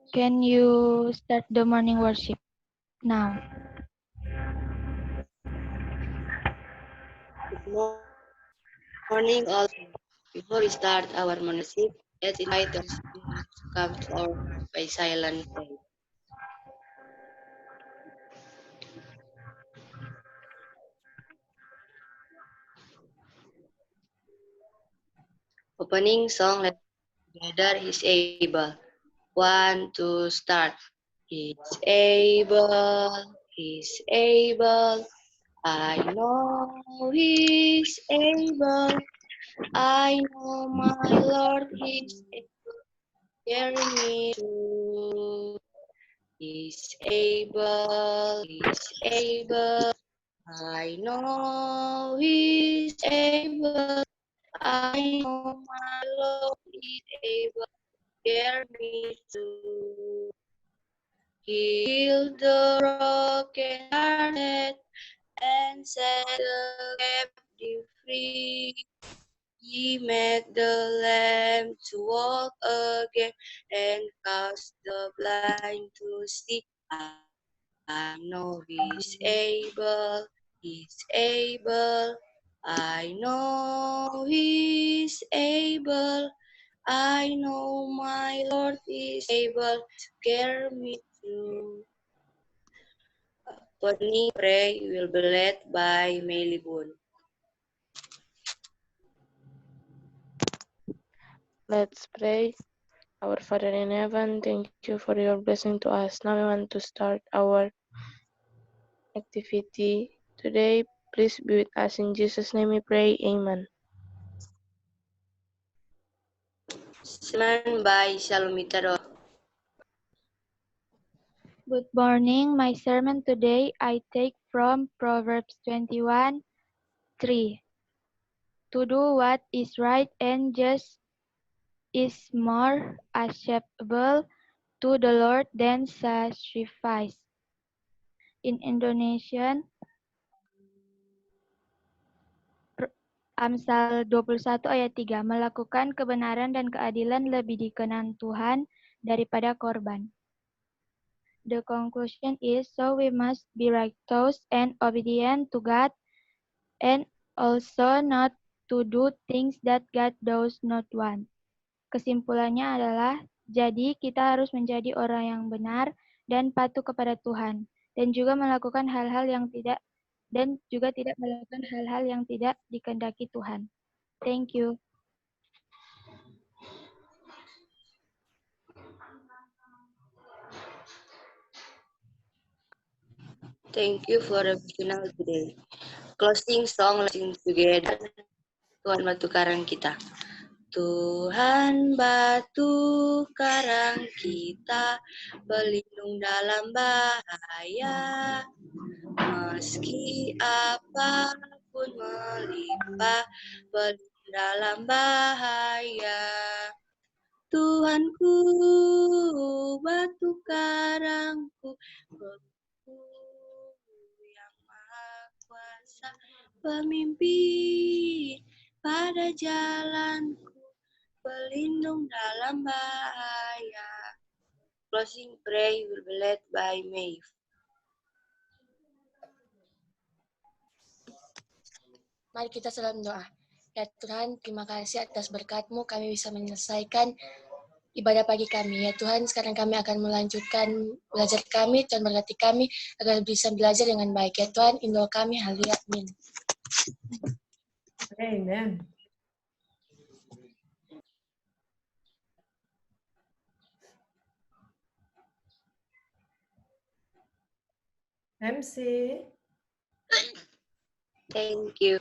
Can you start the morning worship now? Good morning, all. Before we start our morning worship, let's invite the Spirit to come to our by silent prayer. Opening song, let's together. He's able. 1, 2, start. He's able. He's able. I know He's able. I know my Lord is able. Carry me through. He's able. He's able. I know He's able. I know my Lord is able. Carry me through. He healed the broken-hearted and set the captive free. He made the lame to walk again and caused the blind to see. I know He's able, He's able. I know He's able. I know my Lord is able to carry me through. Opening pray will be led by Melly Boon. Let's pray. Our Father in heaven, thank you for your blessing to us. Now we want to start our activity today. Please be with us. In Jesus' name we pray. Amen. Sermon by Shalomita. Good morning. My sermon today I take from Proverbs 21:3. To do what is right and just is more acceptable to the Lord than sacrifice. In Indonesian, Amsal 21 ayat 3, melakukan kebenaran dan keadilan lebih dikenan Tuhan daripada korban. The conclusion is, so we must be righteous and obedient to God and also not to do things that God does not want. Kesimpulannya adalah, jadi kita harus menjadi orang yang benar dan patuh kepada Tuhan, dan juga melakukan hal-hal yang tidak melakukan hal-hal yang tidak dikehendaki Tuhan. Thank you. Thank you for the final today. Closing song, let's sing together. Tuhan batu karang kita. Tuhan batu karang kita, pelindung dalam bahaya. Meski apapun melimpah, pelindung dalam bahaya. Tuhanku, batu karangku, yang maha kuasa, pemimpin pada jalanku, pelindung dalam bahaya. Closing prayer will be led by Maeve. Mari kita salam doa. Ya Tuhan, terima kasih atas berkat-Mu kami bisa menyelesaikan ibadah pagi kami. Ya Tuhan, sekarang kami akan melanjutkan belajar kami, Tuhan berkati kami agar bisa belajar dengan baik. Ya Tuhan, indol kami, haleluya, amin. Amen. MC. Thank you.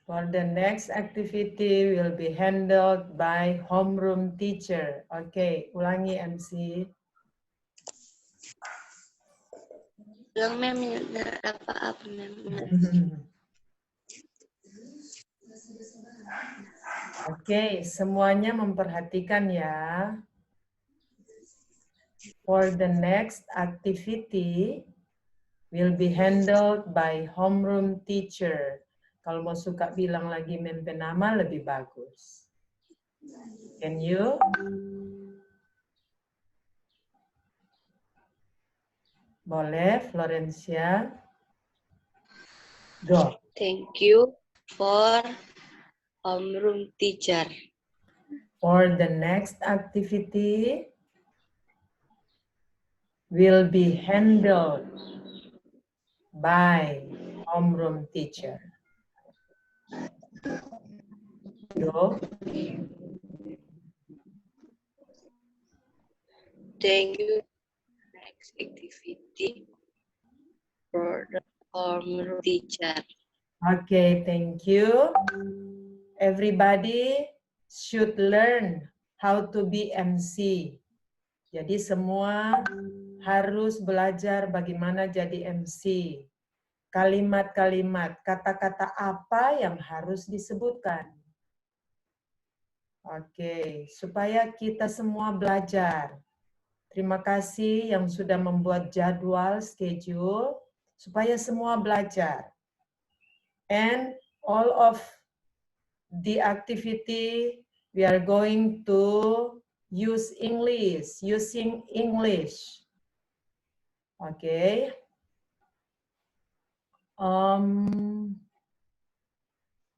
For the next activity will be handled by homeroom teacher. Oke, ulangi MC. Ulang mem, apa mem? Oke, semuanya memperhatikan ya. For the next activity will be handled by homeroom teacher. Kalau mau suka bilang lagi mem nama lebih bagus. Can you? Boleh, Florencia. Go. Thank you for homeroom teacher. For the next activity will be handled by homeroom teacher. Go. Thank you. Next activity for the homeroom teacher. Okay, thank you. Everybody should learn how to be MC. Jadi semua harus belajar bagaimana jadi MC. Kalimat-kalimat, kata-kata apa yang harus disebutkan. Oke, supaya kita semua belajar. Terima kasih yang sudah membuat jadwal, schedule, supaya semua belajar. And all of the activity we are going to use English, using English. Okay.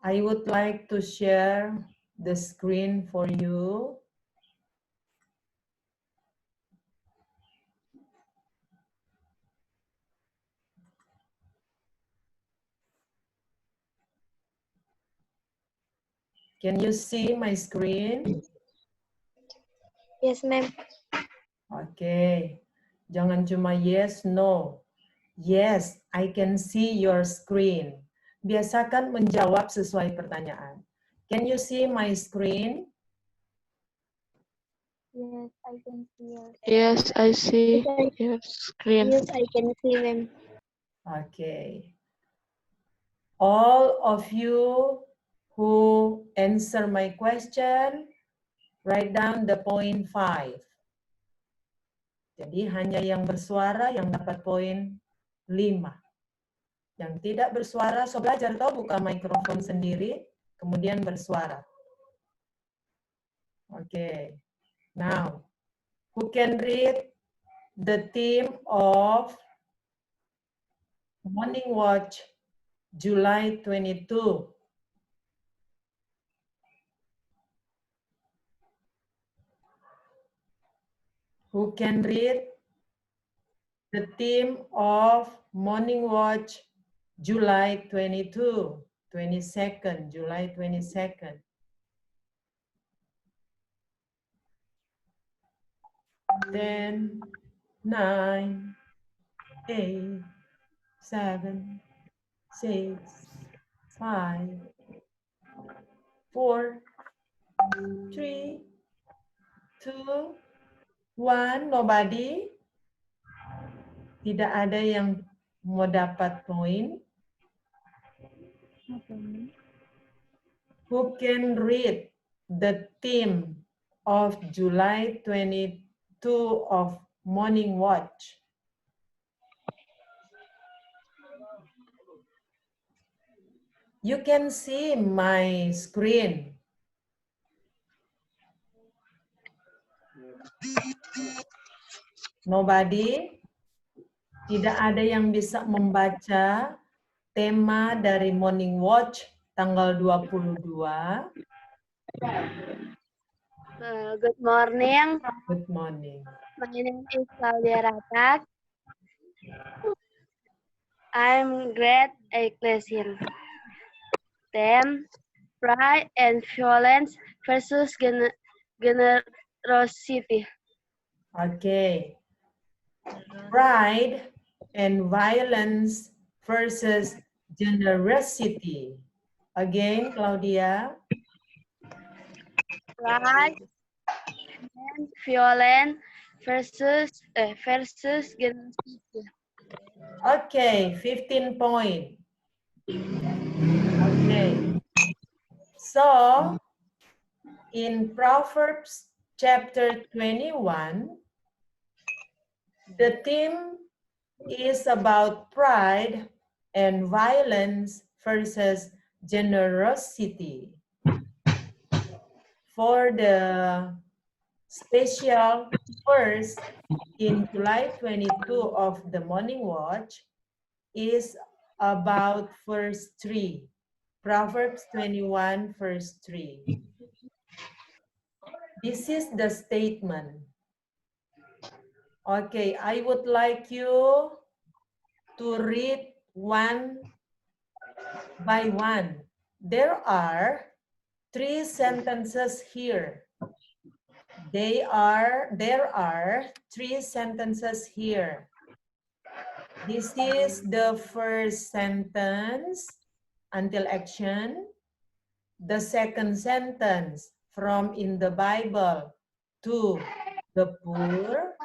I would like to share the screen for you. Can you see my screen? Yes, ma'am. Oke. Jangan cuma yes, no. Yes, I can see your screen. Biasakan menjawab sesuai pertanyaan. Can you see my screen? Yes, I can see yours. Yes, I see your screen. Yes, I can see them. Okay. All of you who answer my question, write down the point 5. Jadi hanya yang bersuara yang dapat poin 5. Yang tidak bersuara, so belajar toh buka mikrofon sendiri, kemudian bersuara. Okay. Now, who can read the theme of Morning Watch July 22? Who can read the theme of Morning Watch July 22, 22nd, July 22nd? Ten, 9, 8, 7, 6, 5, 4, 3, 2, 1. Nobody? Tidak ada yang mau dapat poin? Who can read the theme of July 22 of Morning Watch? You can see my screen. Nobody? Tidak ada yang bisa membaca tema dari Morning Watch tanggal 22. Good morning. Good morning. My name is Claudia Ratak. I'm grade A classroom. Theme: pride and violence versus generosity. Okay. Pride and violence versus generosity. Again, Claudia. Pride and violence versus generosity. Okay, 15 point. Okay. So, in Proverbs chapter 21, the theme is about pride and violence versus generosity. for the special verse in July 22 of the Morning Watch is about verse 3. Proverbs 21 verse 3. This is the statement. Okay, I would like you to read one by one. There are 3 sentences here. There are 3 sentences here. This is the first sentence until action. The second sentence from in the Bible to the poor.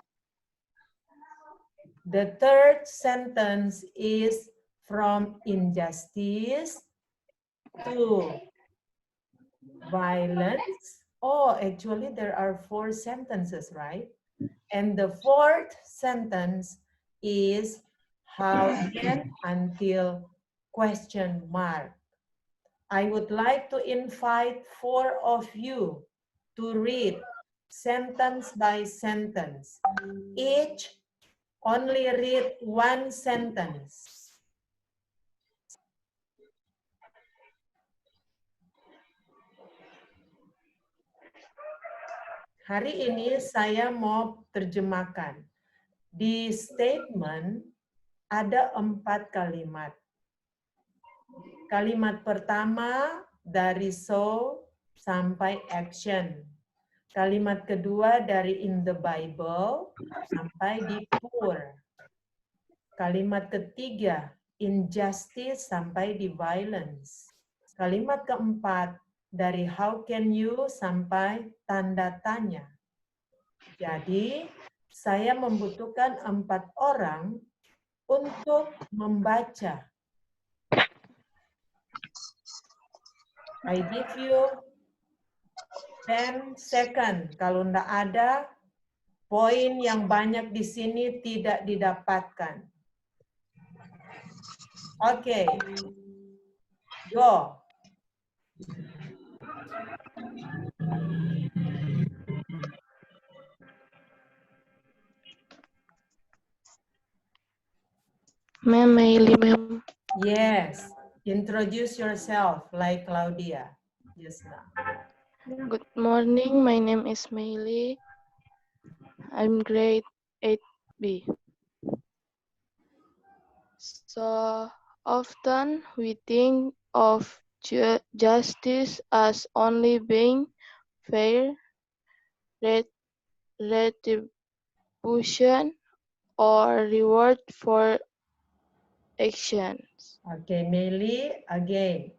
The third sentence is from injustice to violence. Oh, actually there are 4 sentences, right? And the fourth sentence is how and until question mark. I would like to invite 4 of you to read sentence by sentence. Each only read 1 sentence. Hari ini saya mau terjemahkan. Di statement ada 4 kalimat. Kalimat pertama dari so sampai action. Kalimat kedua dari in the Bible sampai di poor. Kalimat ketiga injustice sampai di violence. Kalimat keempat dari how can you sampai tanda tanya. Jadi saya membutuhkan 4 orang untuk membaca. I give you 10 second. Kalau enggak ada, poin yang banyak di sini tidak didapatkan. Oke. Go. Ma'am, Maili, ma'am. Yes. Introduce yourself like Claudia just now. Good morning, my name is Maili. I'm grade 8B. So often we think of justice as only being fair, retribution, or reward for actions. Okay, Meli, again.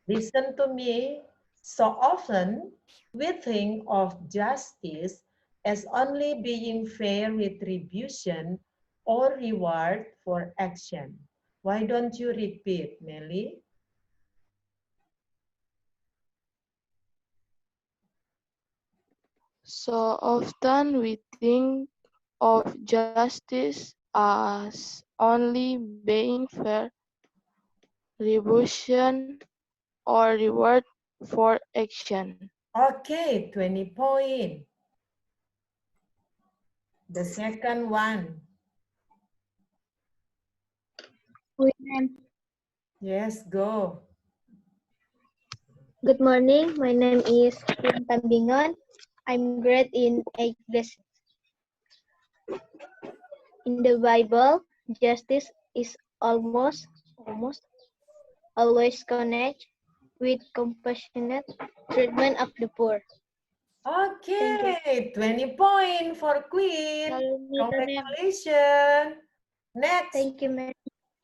Listen to me. So often we think of justice as only being fair retribution or reward for action. Why don't you repeat, Meli? So often we think of justice as only being fair, retribution, or reward for action. Okay, 20 points. The second one. Yes, go. Good morning. My name is Kim Tambingan. I'm grade in 8th class. In the Bible, justice is almost always connected with compassionate treatment of the poor. Okay, 20 points for Queen. Congratulations. Next. Thank you, ma'am.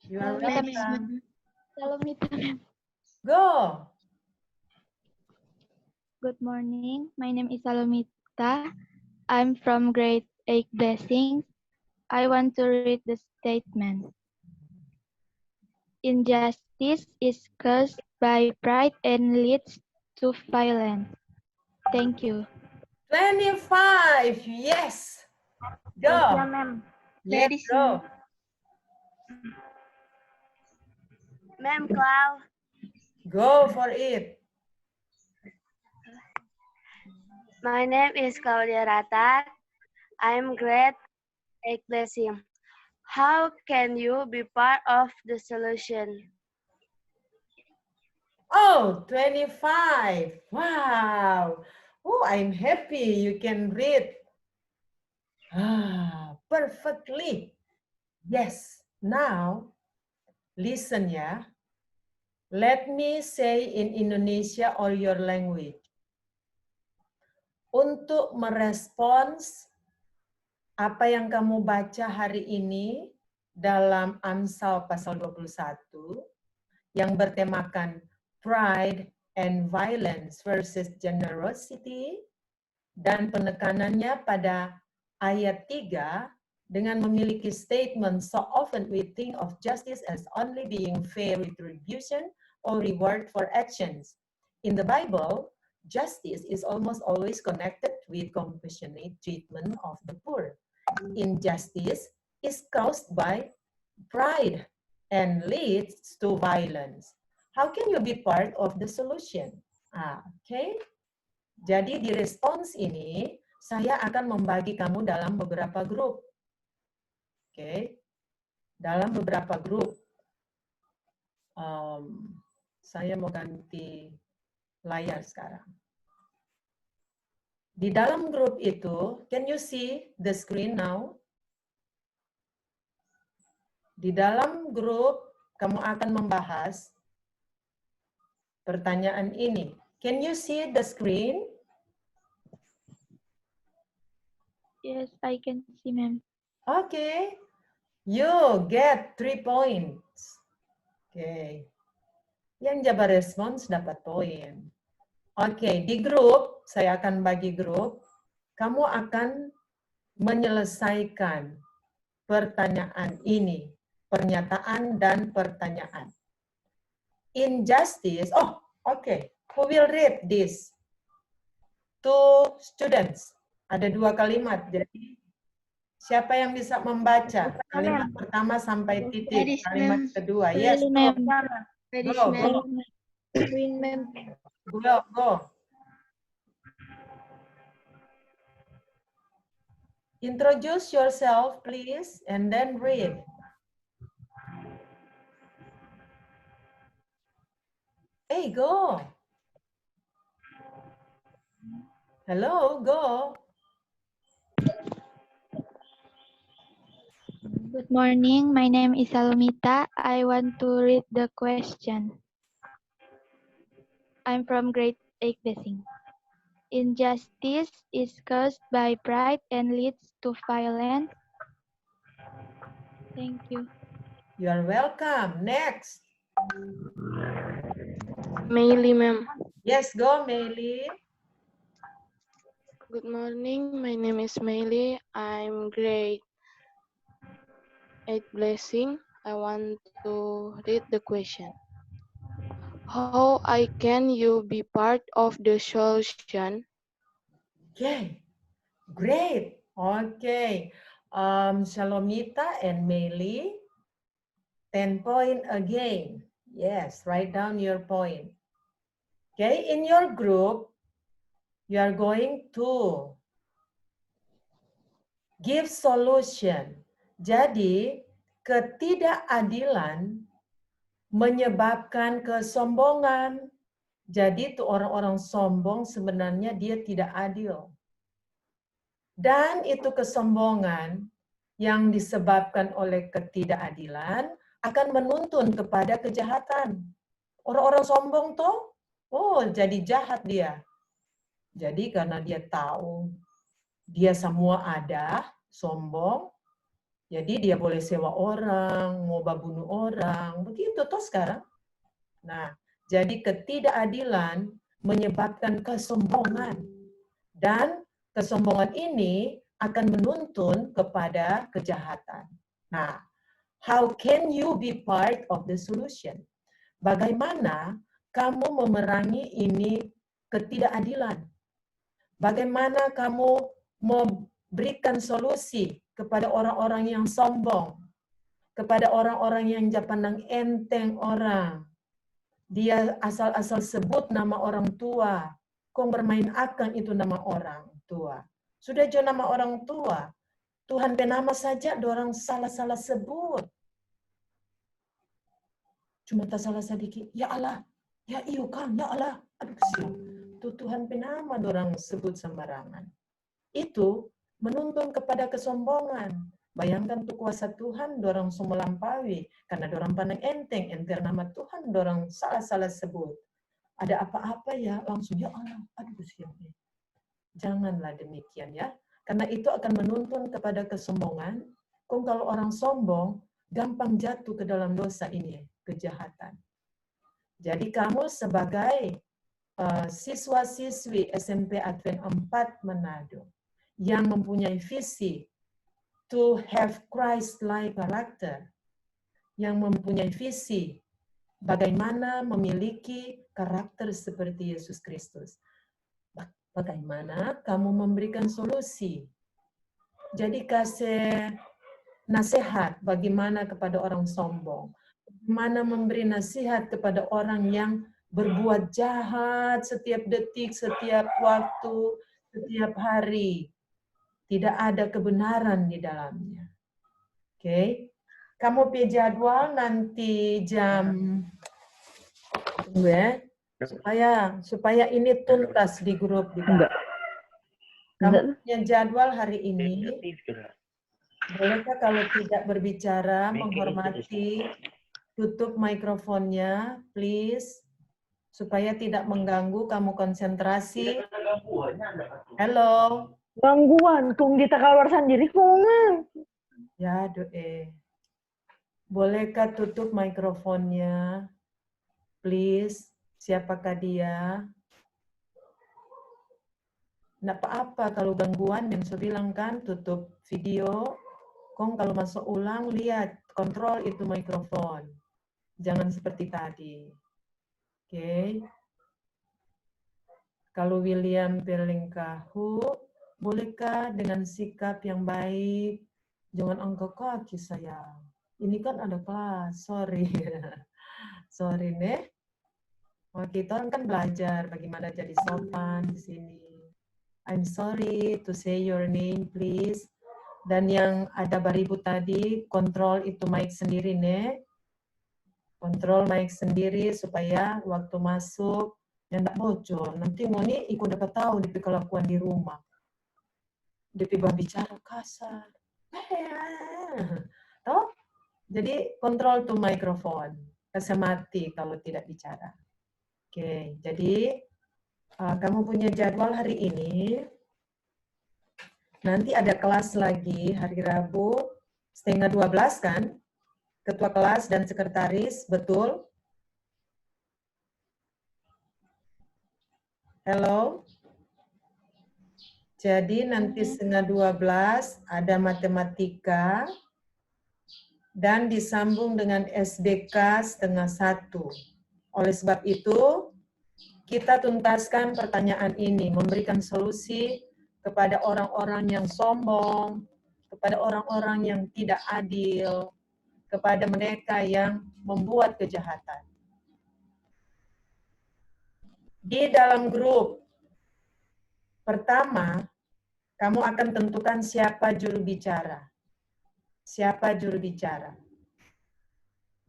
You are welcome. Salomita, ma'am. Go. Good morning. My name is Salomita. I'm from grade 8 Blessings. I want to read the statement. Injustice is caused by pride and leads to violence. Thank you. 25. Yes. Go. ma'am. Let's go. Ma'am Clau. Go for it. My name is Claudia Rata. I'm grade 8 blessing. How can you be part of the solution? Oh, 25. Wow. Oh, I'm happy you can read. Perfectly. Yes. Now, listen ya. Let me say in Indonesia or your language. Untuk merespons apa yang kamu baca hari ini dalam Amsal pasal 21 yang bertemakan pride and violence versus generosity dan penekanannya pada ayat 3 dengan memiliki statement so often we think of justice as only being fair retribution or reward for actions. In the Bible, justice is almost always connected with compassionate treatment of the poor. Injustice is caused by pride and leads to violence. How can you be part of the solution? Okay. Jadi di respons ini, saya akan membagi kamu dalam beberapa grup. Oke. Dalam beberapa grup. Saya mau ganti layar sekarang. Di dalam grup itu, can you see the screen now? Di dalam grup, kamu akan membahas pertanyaan ini. Can you see the screen? Yes, I can see, ma'am. Okay. You get 3 points. Okay. Yang jawab respons dapat poin. Oke, di grup, saya akan bagi grup. Kamu akan menyelesaikan pertanyaan ini. Pernyataan dan pertanyaan. Injustice, okay. Who will read this? 2 students. Ada 2 kalimat, jadi siapa yang bisa membaca kalimat pertama sampai titik, kalimat kedua? Yes, go. Go. Introduce yourself, please, and then read. Hey, go. Hello, go. Good morning. My name is Salomita. I want to read the question. I'm from grade 8 Blessing. Injustice is caused by pride and leads to violence. Thank you. You are welcome. Next. Meili, ma'am. Yes, go, Meili. Good morning. My name is Meili. I'm grade 8 blessing. I want to read the question. How can you be part of the solution? Okay, great. Okay, Shalomita and Meili, 10 point again. Yes, write down your point. Okay, in your group, you are going to give solution. Jadi, ketidakadilan menyebabkan kesombongan. Jadi tuh orang-orang sombong sebenarnya dia tidak adil. Dan itu kesombongan yang disebabkan oleh ketidakadilan akan menuntun kepada kejahatan. Orang-orang sombong tuh, jadi jahat dia. Jadi karena dia tahu dia semua ada, sombong, jadi dia boleh sewa orang, mau bunuh orang, begitu toh sekarang. Nah, jadi ketidakadilan menyebabkan kesombongan. Dan kesombongan ini akan menuntun kepada kejahatan. Nah, how can you be part of the solution? Bagaimana kamu memerangi ini ketidakadilan? Bagaimana kamu memberikan solusi kepada orang-orang yang sombong, kepada orang-orang yang pandang enteng orang. Dia asal-asal sebut nama orang tua. kong bermain akang itu nama orang tua. Sudah jo nama orang tua. Tuhan penama saja dorang salah-salah sebut. Cuma tak salah sedikit. Ya Allah. Ya iyo kan. Ya Allah. Aduh siap. Tuh Tuhan penama dorang sebut sembarangan. Itu menuntun kepada kesombongan. Bayangkan tuh kuasa Tuhan dorang semua melampaui. Karena dorang pandang enteng. Enter nama Tuhan dorang salah-salah sebut. Ada apa-apa ya langsung ya Allah. Aduh siap. Janganlah demikian ya. Karena itu akan menuntun kepada kesombongan. Kok kalau orang sombong, gampang jatuh ke dalam dosa ini, kejahatan. Jadi kamu sebagai siswa-siswi SMP Advent 4 Manado yang mempunyai visi to have Christ-like character, yang mempunyai visi bagaimana memiliki karakter seperti Yesus Kristus. Bagaimana kamu memberikan solusi. Jadi kasih nasihat bagaimana kepada orang sombong. Bagaimana memberi nasihat kepada orang yang berbuat jahat setiap detik, setiap waktu, setiap hari. Tidak ada kebenaran di dalamnya. Oke. Kamu pilih jadwal nanti jam tunggu ya. Supaya ini tuntas di grup di bawah. Kamu punya jadwal hari ini. Bolehkah kalau tidak berbicara, menghormati, tutup mikrofonnya, please. Supaya tidak mengganggu kamu konsentrasi. Halo. Gangguan, kung kita keluar sendiri, kung. Ya, bolehkah tutup mikrofonnya, please. Siapakah dia? Nggak apa-apa kalau gangguan yang saya bilang kan, tutup video. Kong kalau masuk ulang, lihat, kontrol itu mikrofon. Jangan seperti tadi. Oke. Kalau William Pelingkahu, bolehkah dengan sikap yang baik? Jangan angkat kaki sayang. Ini kan ada kelas, sorry. Sorry nih. Kita kan belajar bagaimana jadi sopan di sini. I'm sorry to say your name, please. Dan yang ada baribu tadi, kontrol itu mic sendiri nih. Kontrol mic sendiri supaya waktu masuk yang tidak bocor. Nanti mau nih ikut dapat tahu di kelakuan di rumah. Dia bicara kasar. Tahu? Jadi kontrol tuh mikrofon. Kasih mati kalau tidak bicara. Oke, jadi kamu punya jadwal hari ini. Nanti ada kelas lagi hari Rabu 11:30 kan? Ketua kelas dan sekretaris, betul? Hello? Jadi nanti 11:30 ada matematika dan disambung dengan SDK 12:30. Oleh sebab itu, kita tuntaskan pertanyaan ini, memberikan solusi kepada orang-orang yang sombong, kepada orang-orang yang tidak adil, kepada mereka yang membuat kejahatan. Di dalam grup, pertama, kamu akan tentukan siapa juru bicara. Siapa juru bicara.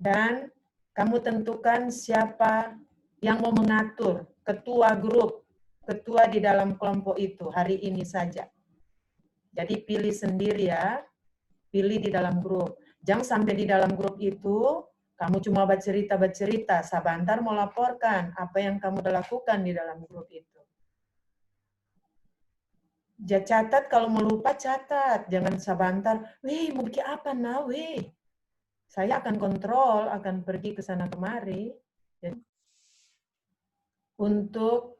Dan kamu tentukan siapa yang mau mengatur, ketua grup, ketua di dalam kelompok itu, hari ini saja. Jadi pilih sendiri ya, pilih di dalam grup. Jangan sampai di dalam grup itu, kamu cuma bercerita, sabantar mau laporkan apa yang kamu udah lakukan di dalam grup itu. Catat, kalau mau lupa catat. Jangan sabantar, weh mau bikin apa nah, weh. Saya akan kontrol, akan pergi ke sana kemari. Untuk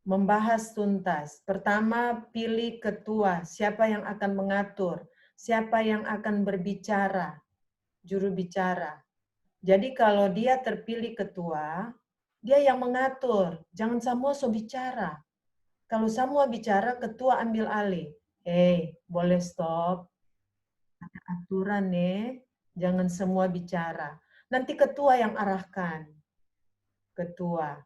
membahas tuntas. Pertama, pilih ketua. Siapa yang akan mengatur? Siapa yang akan berbicara? Juru bicara. Jadi kalau dia terpilih ketua, dia yang mengatur. Jangan semua so bicara. Kalau semua bicara, ketua ambil alih. Boleh stop. Ada aturan nih. Jangan semua bicara. Nanti ketua yang arahkan. Ketua.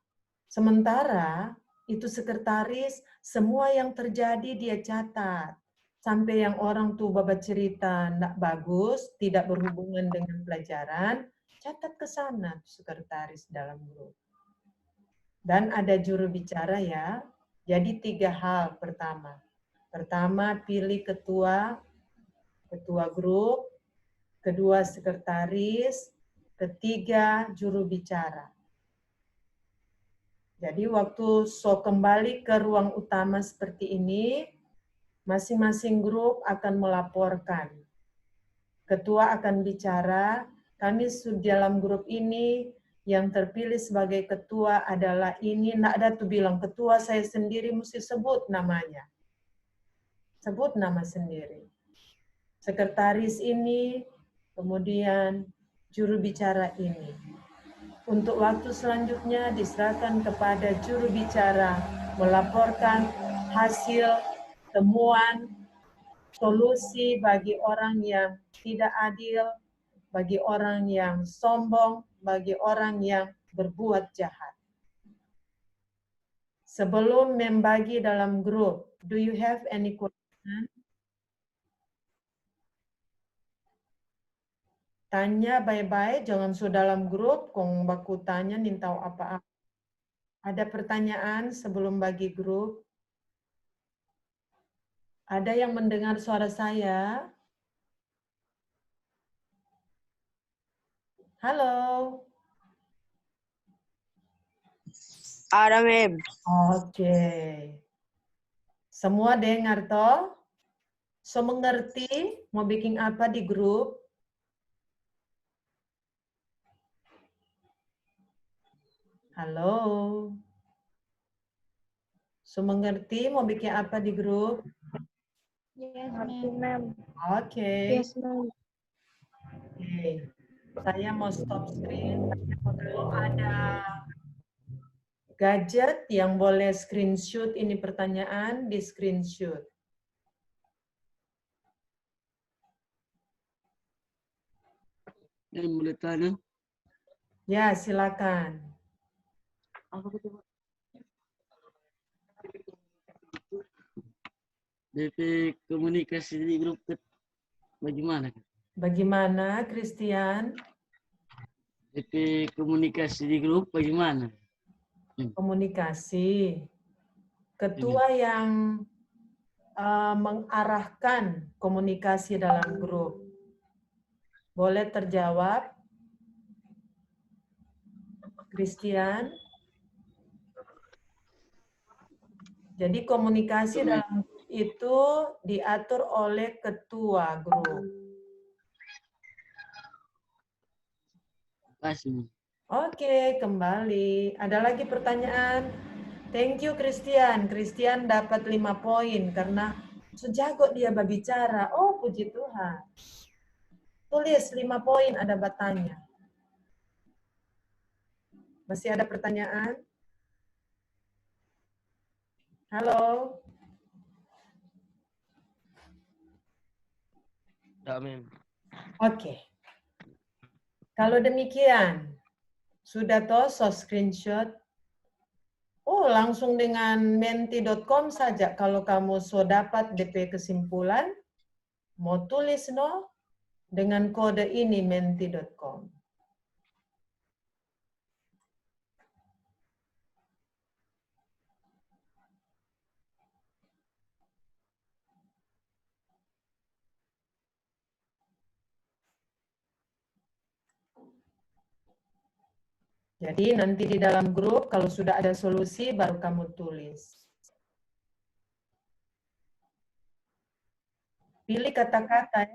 Sementara itu sekretaris, semua yang terjadi dia catat. Sampai yang orang tuh babat cerita nggak bagus, tidak berhubungan dengan pelajaran, catat ke sana sekretaris dalam grup. Dan ada juru bicara ya. Jadi 3 hal pertama. Pertama, pilih ketua grup. Kedua, sekretaris. Ketiga, juru bicara. Jadi waktu kembali ke ruang utama seperti ini, masing-masing grup akan melaporkan. Ketua akan bicara, kami dalam grup ini yang terpilih sebagai ketua adalah ini. Nggak ada tuh bilang ketua saya sendiri, mesti sebut namanya. Sebut nama sendiri. Sekretaris ini, kemudian juru bicara ini. Untuk waktu selanjutnya diserahkan kepada juru bicara melaporkan hasil temuan, solusi bagi orang yang tidak adil, bagi orang yang sombong, bagi orang yang berbuat jahat. Sebelum membagi dalam grup, do you have any question? Tanya baik-baik, jangan sudah dalam grup, kong baku tanya, nin tahu apa-apa. Ada pertanyaan sebelum bagi grup? Ada yang mendengar suara saya? Halo? Ada, Mem. Oke. Semua dengar toh? So mengerti mau bikin apa di grup? Halo? So mengerti mau bikin apa di grup? Yes, ma'am. Oke. Yes, ma'am. Oke. Saya mau stop screen. Kalau ada gadget yang boleh screenshot ini pertanyaan, di screenshot. Yang boleh tanya? Ya, silakan. DP komunikasi di grup bagaimana? Bagaimana, Christian? DP komunikasi di grup bagaimana? Komunikasi. Ketua yang mengarahkan komunikasi dalam grup. Boleh terjawab? Christian? Jadi komunikasi dalam grup itu diatur oleh ketua grup. Kasih. Oke, kembali. Ada lagi pertanyaan? Thank you, Christian. Christian dapat 5 poin karena sejago dia berbicara. Oh, puji Tuhan. Tulis 5 poin ada batanya. Masih ada pertanyaan? Halo? Ya, Mem. Oke. Kalau demikian, sudah toh screenshot? Oh, langsung dengan menti.com saja. Kalau kamu dapat DP kesimpulan, mau tulis no dengan kode ini menti.com. Jadi nanti di dalam grup kalau sudah ada solusi baru kamu tulis. Pilih kata-kata,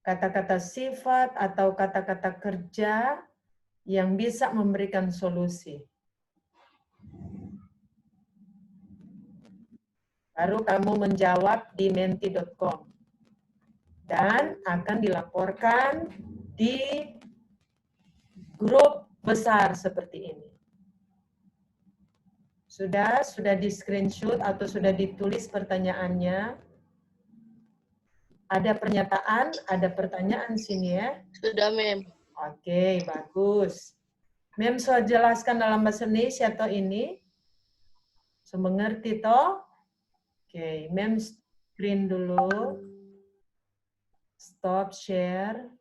kata-kata sifat atau kata-kata kerja yang bisa memberikan solusi. Baru kamu menjawab di menti.com. Dan akan dilaporkan di grup besar seperti ini. Sudah di screenshot atau sudah ditulis pertanyaannya? Ada pernyataan, ada pertanyaan sini ya? Sudah, Mem. Oke, bagus. Mem, so jelaskan dalam bahasa Indonesia atau ini? Mengerti toh? Oke, mem screen dulu. Stop share.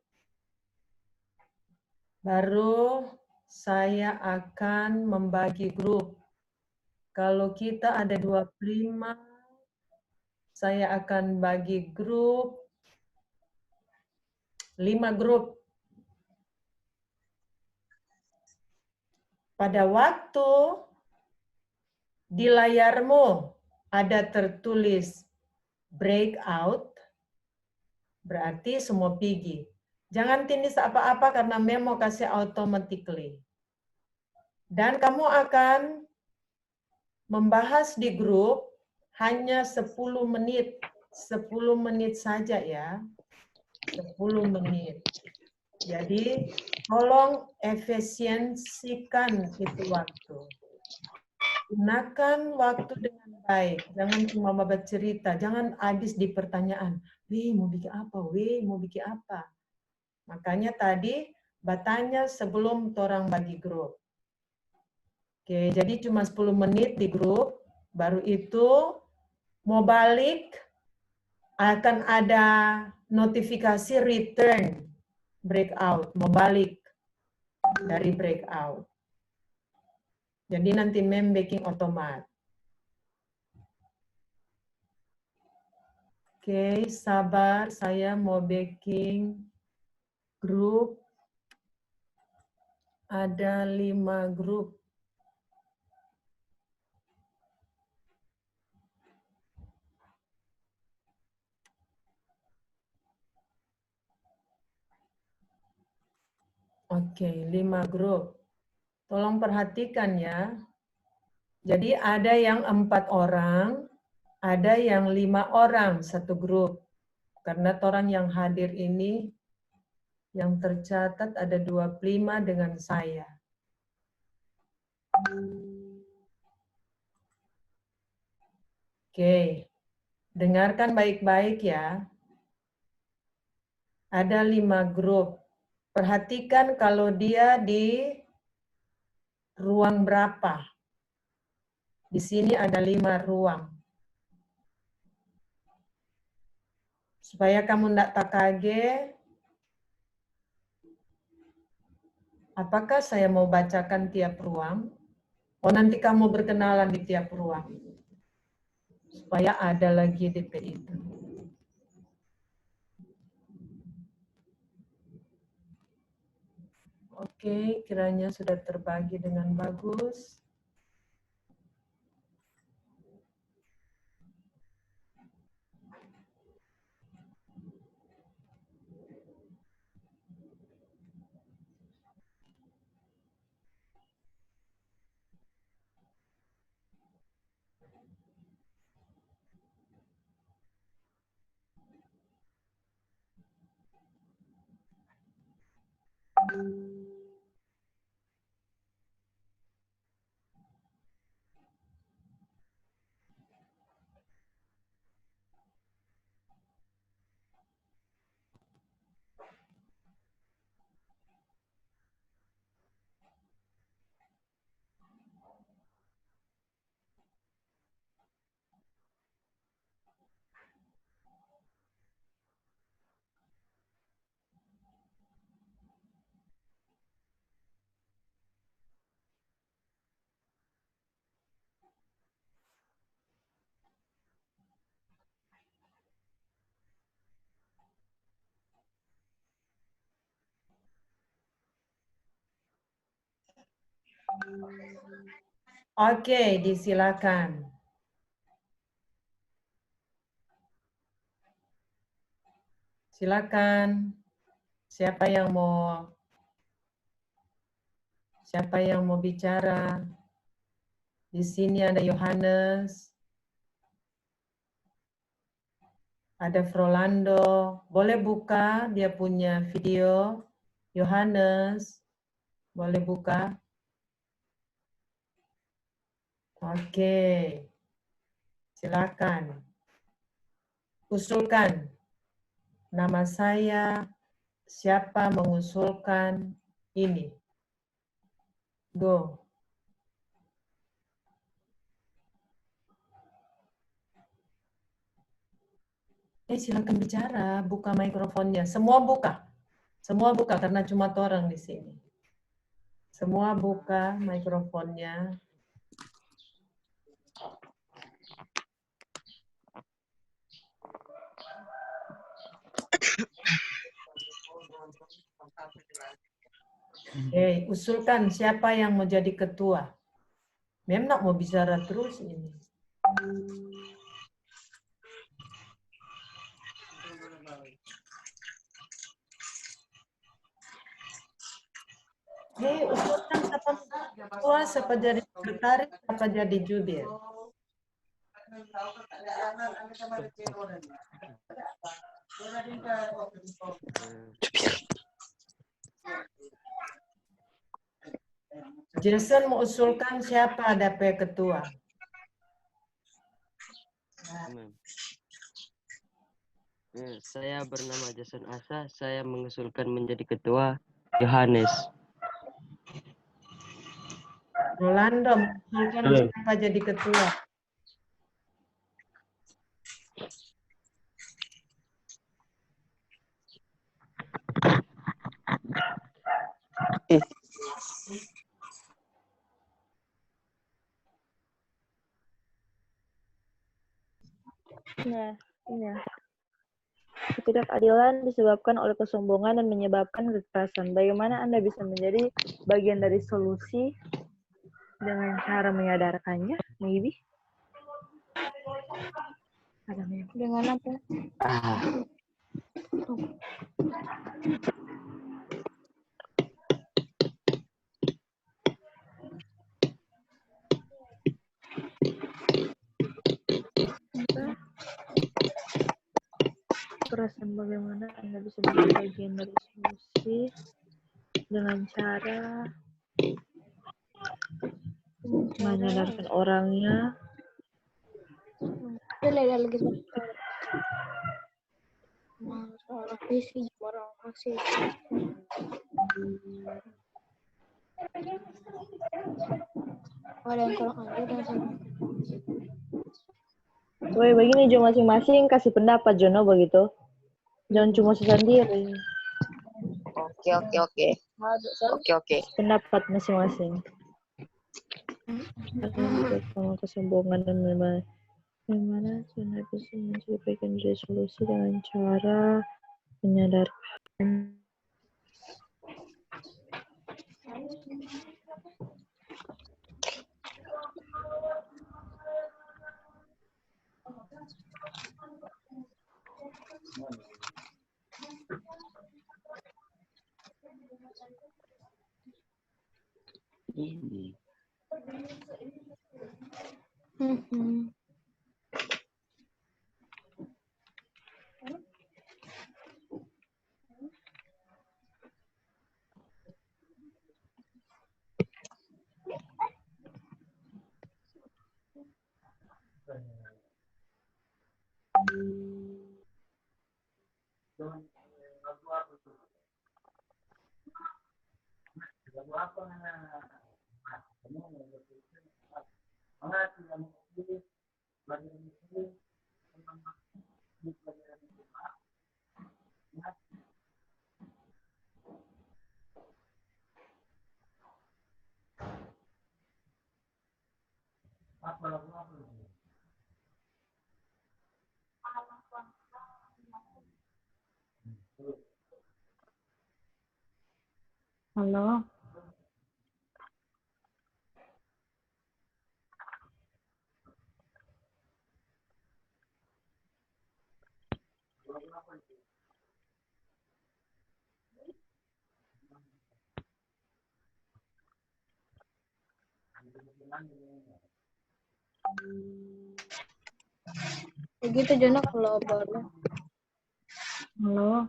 Baru saya akan membagi grup. Kalau kita ada 25, saya akan bagi grup 5 grup. Pada waktu di layarmu ada tertulis breakout, berarti semua pergi. Jangan tulis apa-apa karena memo kasih automatically. Dan kamu akan membahas di grup hanya 10 menit. 10 menit saja ya. 10 menit. Jadi tolong efisiensikan itu waktu. Gunakan waktu dengan baik. Jangan cuma bercerita. Jangan habis di pertanyaan. Wih, mau bikin apa? Wih, mau bikin apa? Makanya tadi bertanya sebelum orang bagi grup. Oke, jadi cuma 10 menit di grup. Baru itu mau balik akan ada notifikasi return breakout. Mau balik dari breakout. Jadi nanti mem baking otomat. Oke, sabar. Saya mau baking grup. Ada 5 grup. Oke, 5 grup. Tolong perhatikan ya. Jadi ada yang 4 orang, ada yang 5 orang satu grup. Karena orang yang hadir ini yang tercatat ada 25 dengan saya. Oke, dengarkan baik-baik ya. Ada 5 grup. Perhatikan kalau dia di ruang berapa. Di sini ada 5 ruang. Supaya kamu tidak tak kaget, apakah saya mau bacakan tiap ruang? Oh, nanti kamu berkenalan di tiap ruang. Supaya ada lagi DP itu. Oke, kiranya sudah terbagi dengan bagus. Oke, disilakan. Silakan. Siapa yang mau bicara? Di sini ada Yohanes. Ada Frolando. Boleh buka dia punya video. Yohanes. Boleh buka? Oke. Silakan. Usulkan. Nama saya, siapa mengusulkan ini? Go. Silakan bicara, buka mikrofonnya. Semua buka. Semua buka karena cuma orang di sini. Semua buka mikrofonnya. Usulkan siapa yang mau jadi ketua. Memang mau bicara terus ini. Usulkan siapa ketua, siapa jadi sekretaris, siapa jadi jubir. Jason mau usulkan siapa DP ketua. Saya bernama Jason Asa, saya mengusulkan menjadi ketua Yohanes. Rolando mengusulkan siapa jadi ketua. Nah, ketidakadilan disebabkan oleh kesombongan dan menyebabkan kekerasan. Bagaimana Anda bisa menjadi bagian dari solusi dengan cara menyadarkannya? Maybe? Dengan apa? Kekerasan, bagaimana Anda bisa menjadi bagian dari solusi dengan cara menyadarkan orangnya. Lagi soal visi orang kasih. Ada yang kurang aja dan Woi, begini Jo, masing-masing kasih pendapat Jono begitu. Jangan cuma sendiri. Oke. Pendapat masing-masing. Sama kesombongan dan bagaimana Anda bisa menjadi bagian dari solusi dengan cara menyadarkan. Ini. Halo. begitu Jono kalau baru. Halo.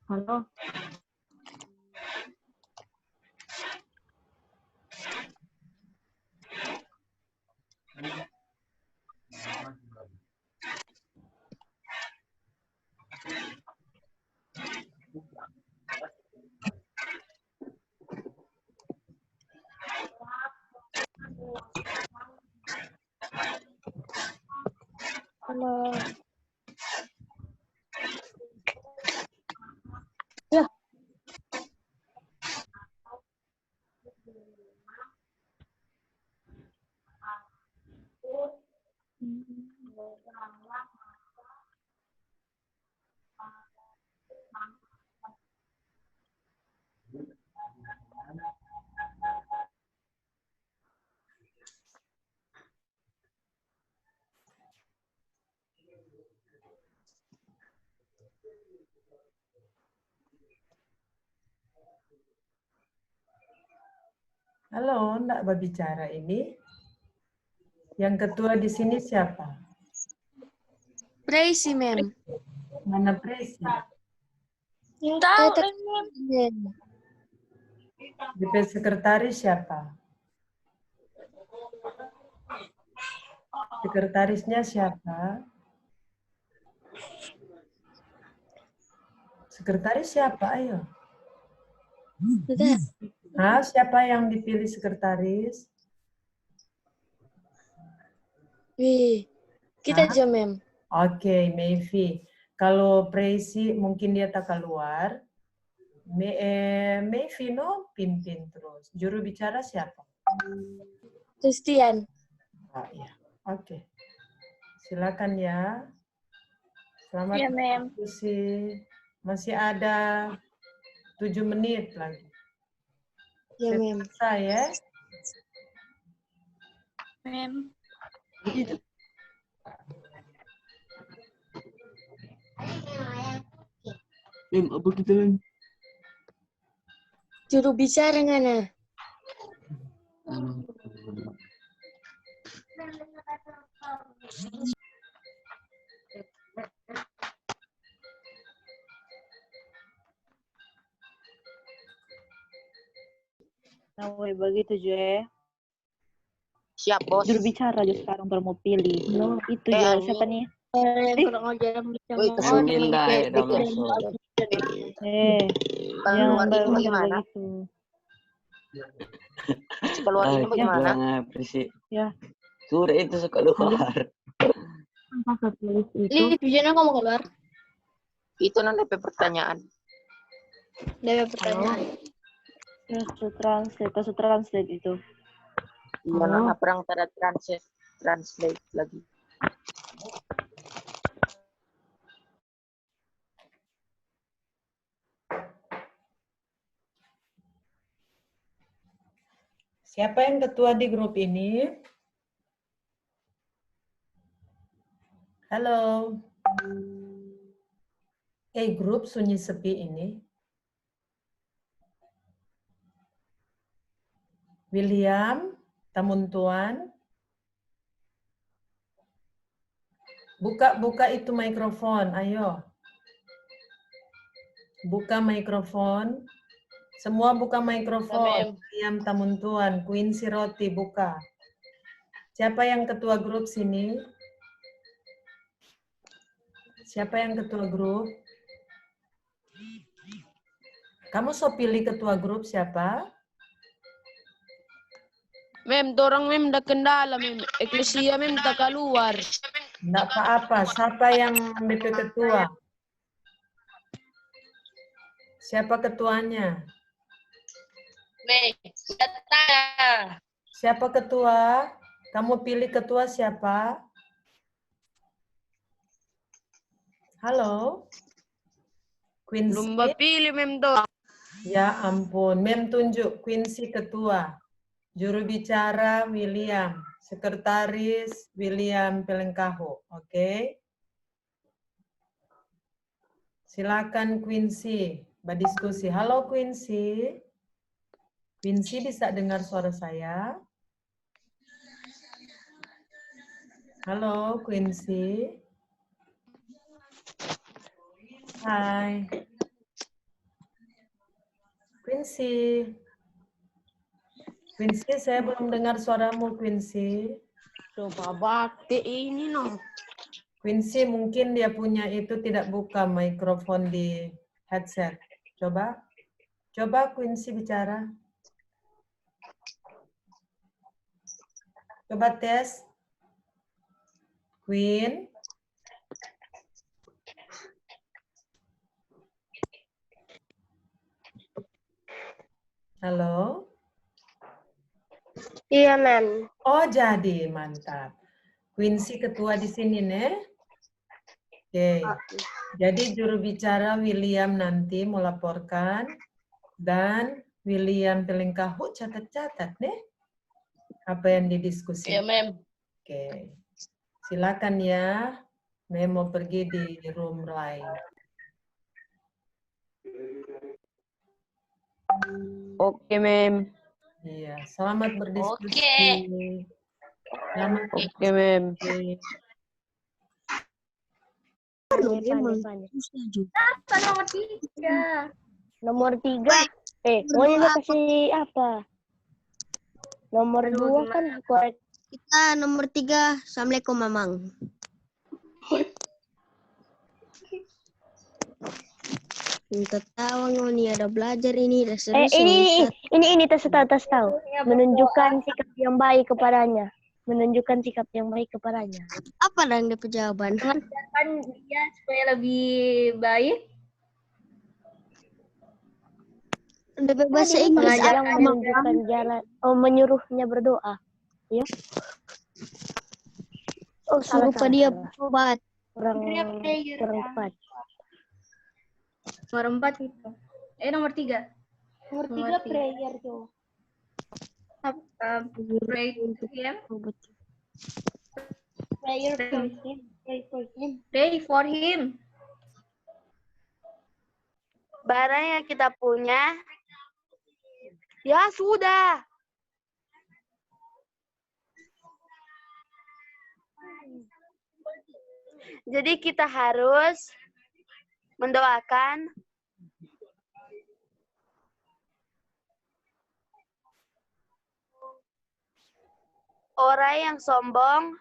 Halo. Halo. Halo, enggak berbicara ini. Yang ketua di sini siapa? Praise, ma'am. Mana Presi? DP sekretaris siapa? Sekretarisnya siapa? Sekretaris siapa? Ayo. Hah? Siapa yang dipilih sekretaris? Kita Hah? aja, ma'am. Oke, Mayvi. Kalau Presi mungkin dia tak keluar. Mayvi no pimpin terus. Juru bicara siapa? Christian. Oh, iya. Oke. Silakan ya. Selamat Ya, ma'am. diskusi. Masih ada 7 menit lagi. Ya, ma'am. Selesai ya. Ma'am. Apa kita kan? Juru bicara ngana. Nah, begitu Je. Siap, Bos. Juru bicara aja sekarang baru mau pilih. Itu Eh, Jo, Ani. siapa nih? Woi, Angin dah, dah Dikit. masuk. Jangan Keluar itu baru bagaimana? begitu. Keluar itu bagaimana? Jangan berisik. Ya. Sudah itu suka keluar. Ini tujuannya kamu keluar? Itu nanti pertanyaan. Dari pertanyaan. Terus translate itu. Gimana perang tanda translate lagi. Siapa yang ketua di grup ini? Halo. Grup sunyi sepi ini. William, Tamuntuan. Buka itu mikrofon, ayo. Buka mikrofon. Semua buka mikrofon. William, Tamuntuan, Quincy Roti, buka. Siapa yang ketua grup sini? Siapa yang ketua grup? Kamu so pilih ketua grup siapa? Mem, dorang mem dah kendala mem. Eklesia mem tak keluar. Enggak apa-apa. Siapa yang BP ketua? Siapa ketuanya? Siapa ketua? Kamu pilih ketua siapa? Halo? Quincy? Lomba pilih mem tuh. Ya ampun. Mem tunjuk Quincy ketua. Juru bicara William. Sekretaris William Pelengkaho. Oke? Silakan Quincy berdiskusi. Halo Quincy. Quincy bisa dengar suara saya? Halo Quincy. Hai. Quincy. Quincy, saya belum dengar suaramu, Quincy. Coba bakti ini no. Quincy, mungkin dia punya itu tidak buka mikrofon di headset. Coba. Coba Quincy bicara. Coba tes. Queen. Halo. Iya, ma'am. Oh, jadi mantap. Quincy ketua di sini, nih. Oke. Jadi juru bicara William nanti melaporkan dan William Pelingkahu catat-catat, nih. Apa yang didiskusikan. Ya, Mem. Oke. Silakan ya. Mem mau pergi di room lain. Oke, Mem. Iya, selamat berdiskusi. Oke. Selamat Oke, Mem. berdiskusi. Apa nomor 3? Nomor 3. Mau kasih apa? Nomor 2 kan korek. Kita nomor 3. Assalamualaikum, Mamang. Minta tahu nih ada belajar ini, ada serius. Ini tes tahu. Menunjukkan sikap yang baik kepadanya. Menunjukkan sikap yang baik kepadanya. Apa dong DP jawaban? Mengajarkan dia supaya lebih baik. DP bahasa Inggris Mengajarkan apa, Mang? menunjukkan jalan. Menyuruhnya berdoa. Ya. Suruh dia berobat. Kurang tepat. Nomor 4 itu. Nomor 3. Nomor 3 prayer tuh. Pray to him. Prayer for him. Pray for him. Pray for him. Barang yang kita punya. Ya sudah. Jadi kita harus mendoakan orang yang sombong.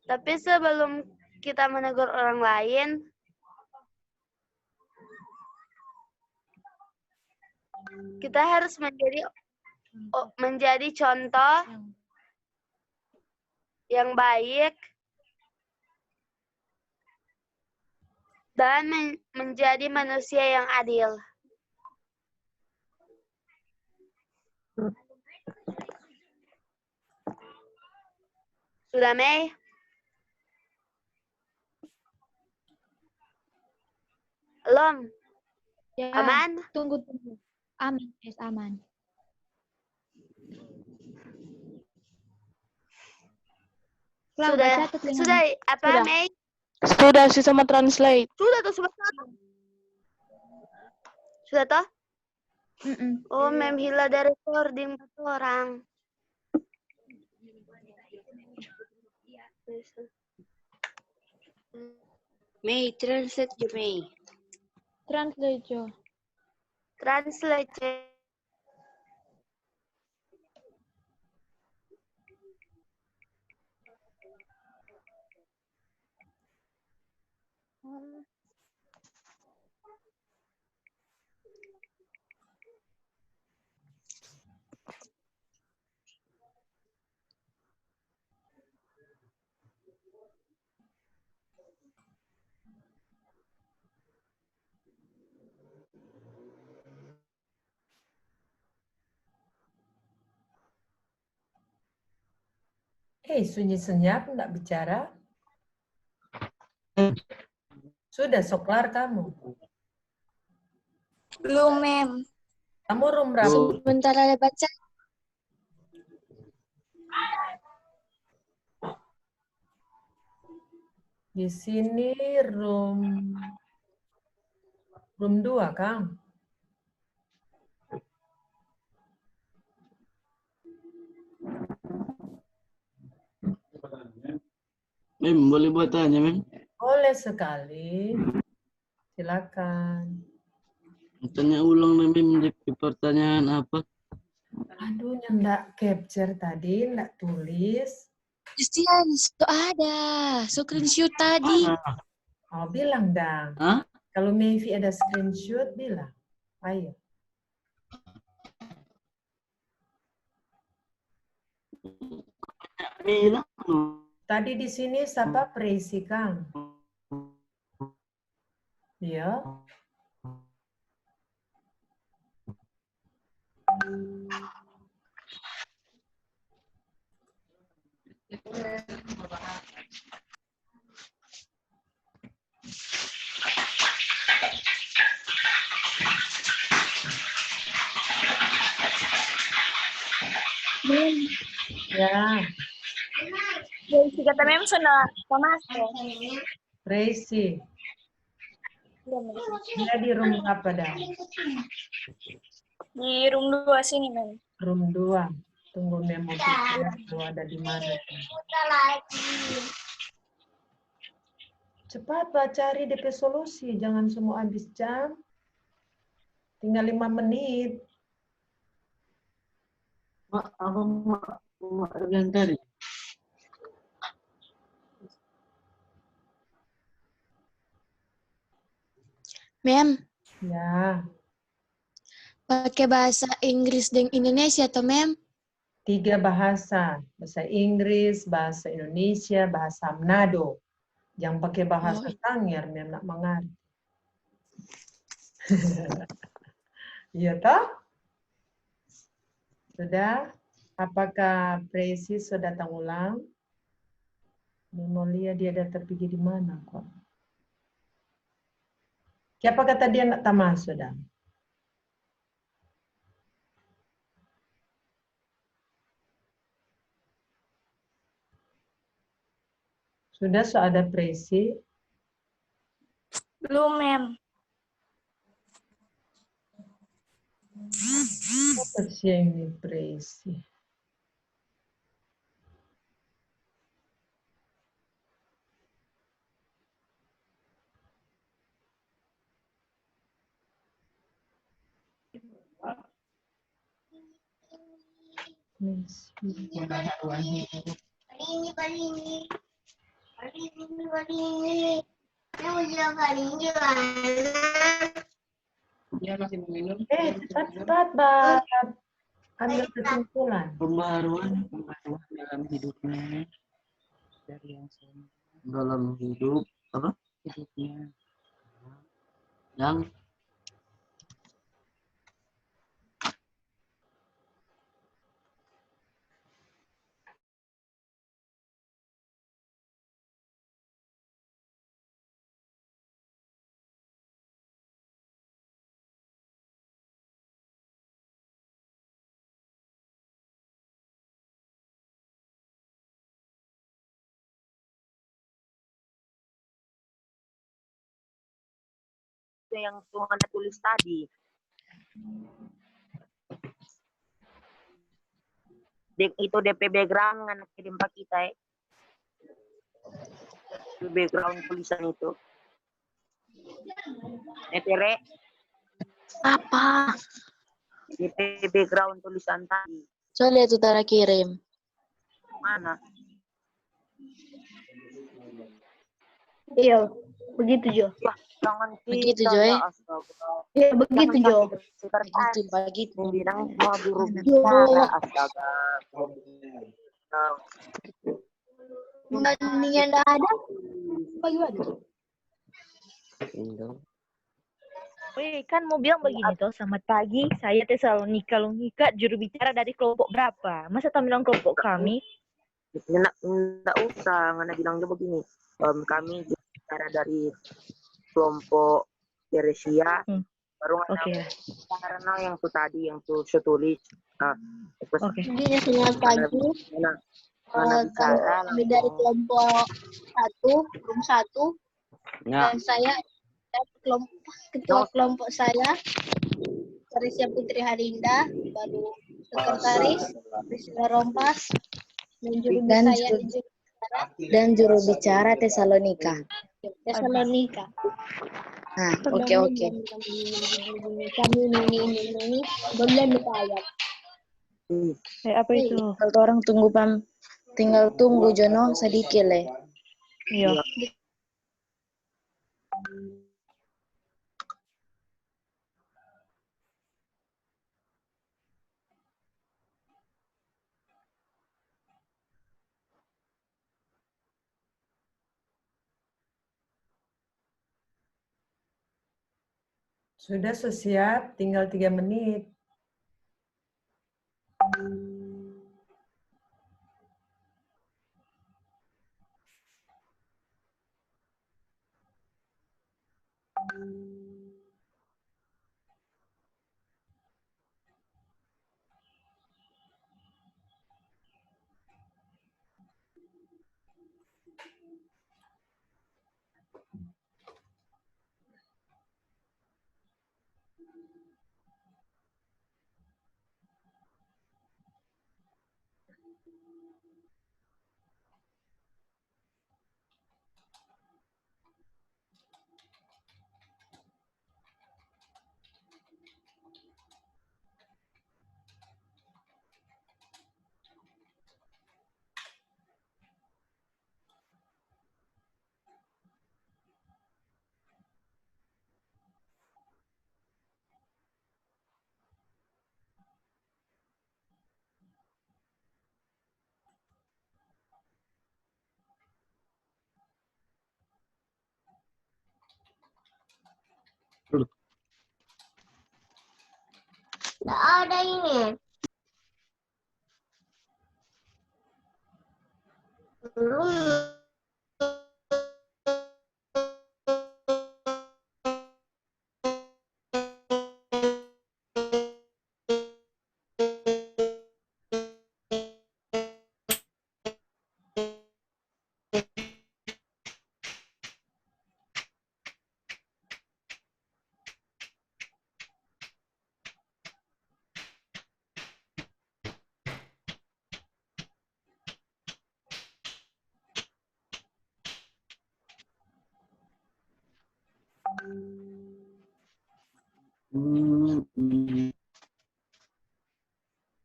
Tapi sebelum kita menegur orang lain, kita harus menjadi contoh yang baik dan menjadi manusia yang adil. Sudah, Mei? Belum? Ya, Aman? Tunggu. Aman, aman. Sudah, apa, Sudah. Mei? Sudah sih sama translate. Sudah tuh, Sudah toh? Oh, Mem Hila dari recording 4 orang. Mei, translate jo, Mei. Translate jo. Translate. Sunyi senyap, enggak bicara. Sudah, soklar kamu. Belum, Mem. Kamu room berapa? Sebentar ada baca. Di sini room 2, Kang. Mem, boleh buat tanya, Mem? Boleh sekali. Silakan. Tanya ulang nih, Mem, pertanyaan apa? Aduh, nyendak capture tadi, ndak tulis. Christian, itu ada. Screenshot tadi. Oh, bilang dong. Hah? Kalau Mayvi ada screenshot, bilang. Ayo. Bilang. Tadi di sini siapa Presi, Kang? Ya. Ya, Jadi kata mem sudah masuk. Tracy. Dia di room berapa dah? Di room 2 sini, mem. Room 2. Tunggu memo dia lu ada di mana. Cepat Pak, cari DP solusi. Jangan semua habis jam. Tinggal 5 menit. Mak, apa mak yang tadi? Mem, Ya, pakai bahasa Inggris dan Indonesia toh, Mem? 3 bahasa. Bahasa Inggris, bahasa Indonesia, bahasa Manado. Yang pakai bahasa Sangir, memang mengerti. Iya toh? Sudah? Apakah Presi sudah datang ulang? Mau lihat dia ada terpikir di mana kok. Siapa kata dia nak tamat sudah? Sudah ada Presi? Belum, mem. Apa sih ini Presi? Dia masih meminum. Cepat, Bab. Ambil kesimpulan. Pembaruan dalam hidupnya dari yang sama. Dalam hidup apa? Hidupnya yang yang Tuhan tulis tadi. Itu DP background yang kirim pak kita background tulisan itu. Etere. Apa? DP background tulisan tadi. Coba itu Tara kirim. Mana? Iya, begitu Jo. Ya, jangan Begitu kita, Jo. ya, astaga. Iya, begitu Jo. Begitu. Bilang mau juru bicara, astaga. Bandingnya enggak ada. Bagaimana? Wih, kan mau bilang begini toh, selamat pagi, saya Tesalonika Lungika, juru bicara dari kelompok berapa? Masa tak bilang kelompok kami? Nggak usah, nggak bilang dia begini. Kami juru bicara dari kelompok Teresia. Baru karena yang tuh tadi, yang tuh saya tulis. Jadi selamat pagi. Kami dari kelompok 1, room 1. Dan saya ketua kelompok saya, Teresia Putri Harinda, baru sekretaris, Priscilla Rompas, dan juru bicara Tesalonika. Nah, oke. Kami ini belum ditayang. Apa itu? Kalau orang tunggu Pam, tinggal tunggu Jono sedikit le. Iya. Sudah siap, tinggal 3 menit. Nggak ada ini. Belum.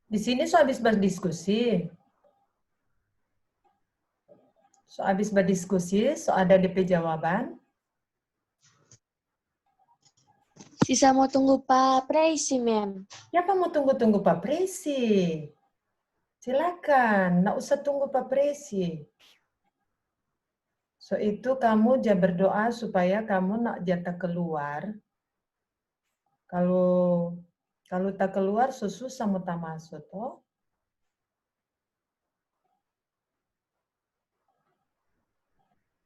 Di sini so habis berdiskusi. So habis berdiskusi, so ada DP jawaban. Sisa mau tunggu Pak Presi, Mem. Siapa mau tunggu-tunggu Pak Presi? Silakan, nggak usah tunggu Pak Presi. So itu kamu jangan berdoa supaya kamu nak jatah keluar. Kalau tak keluar, susah mau tak masuk toh.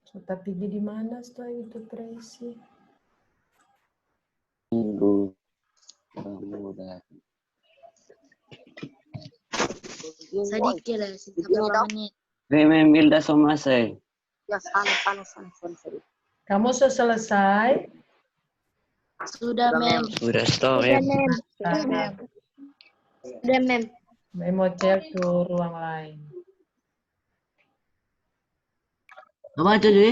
So, tapi di mana setelah itu Presi? Minggu. Kamu udah. Sedikit lah, sisa berapa menit. Mem Bilda sama saya. Ya, panas. Kamu sudah selesai? Sudah, Mem. Sudah stop, Sudah, Mem. Mem. Sudah, Mem. Sudah, Mem. Mem mau cek ke ruang lain. Apa aja, Dwi?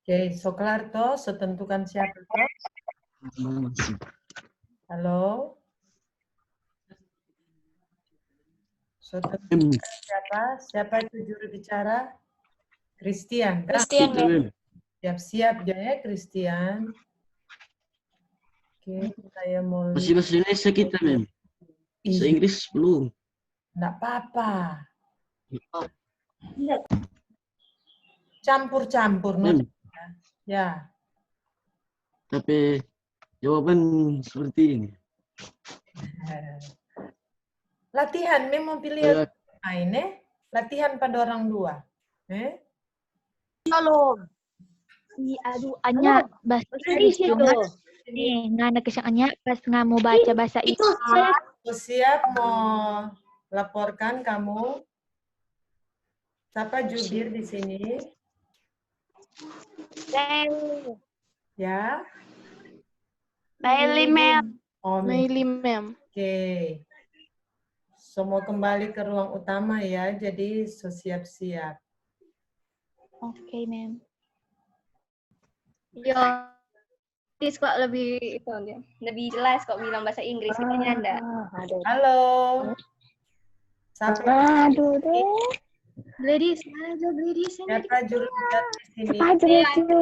Oke, so kelar toh, so tentukan siapa toh? Halo? So tentukan siapa? Siapa itu juru bicara? Christian, kan? Christian, Mem. Siap-siap ya, Christian. Oke, saya mau Masih bahasa Indonesia kita, Mem. Bahasa Inggris belum. Nggak apa-apa. Campur-campur. Mem. Ya. Tapi jawaban seperti ini. Latihan, memang pilih main, latihan pada orang dua. Halo. Aduh, Anya bahasa Inggris cuma nih, ngana kesangnya pas ngamu baca bahasa itu. Siap mau laporkan kamu. Siapa jubir di sini? Ya. Bailey, Mem. Oh, Meili, Mem. Oke. So, mau kembali ke ruang utama ya, jadi so siap-siap. Oke, Mem. Yo, kok lebih lebih jelas kok bilang bahasa Inggris ini Anda. Halo. Aduh deh. Gladys. Siapa juru bicara di sini?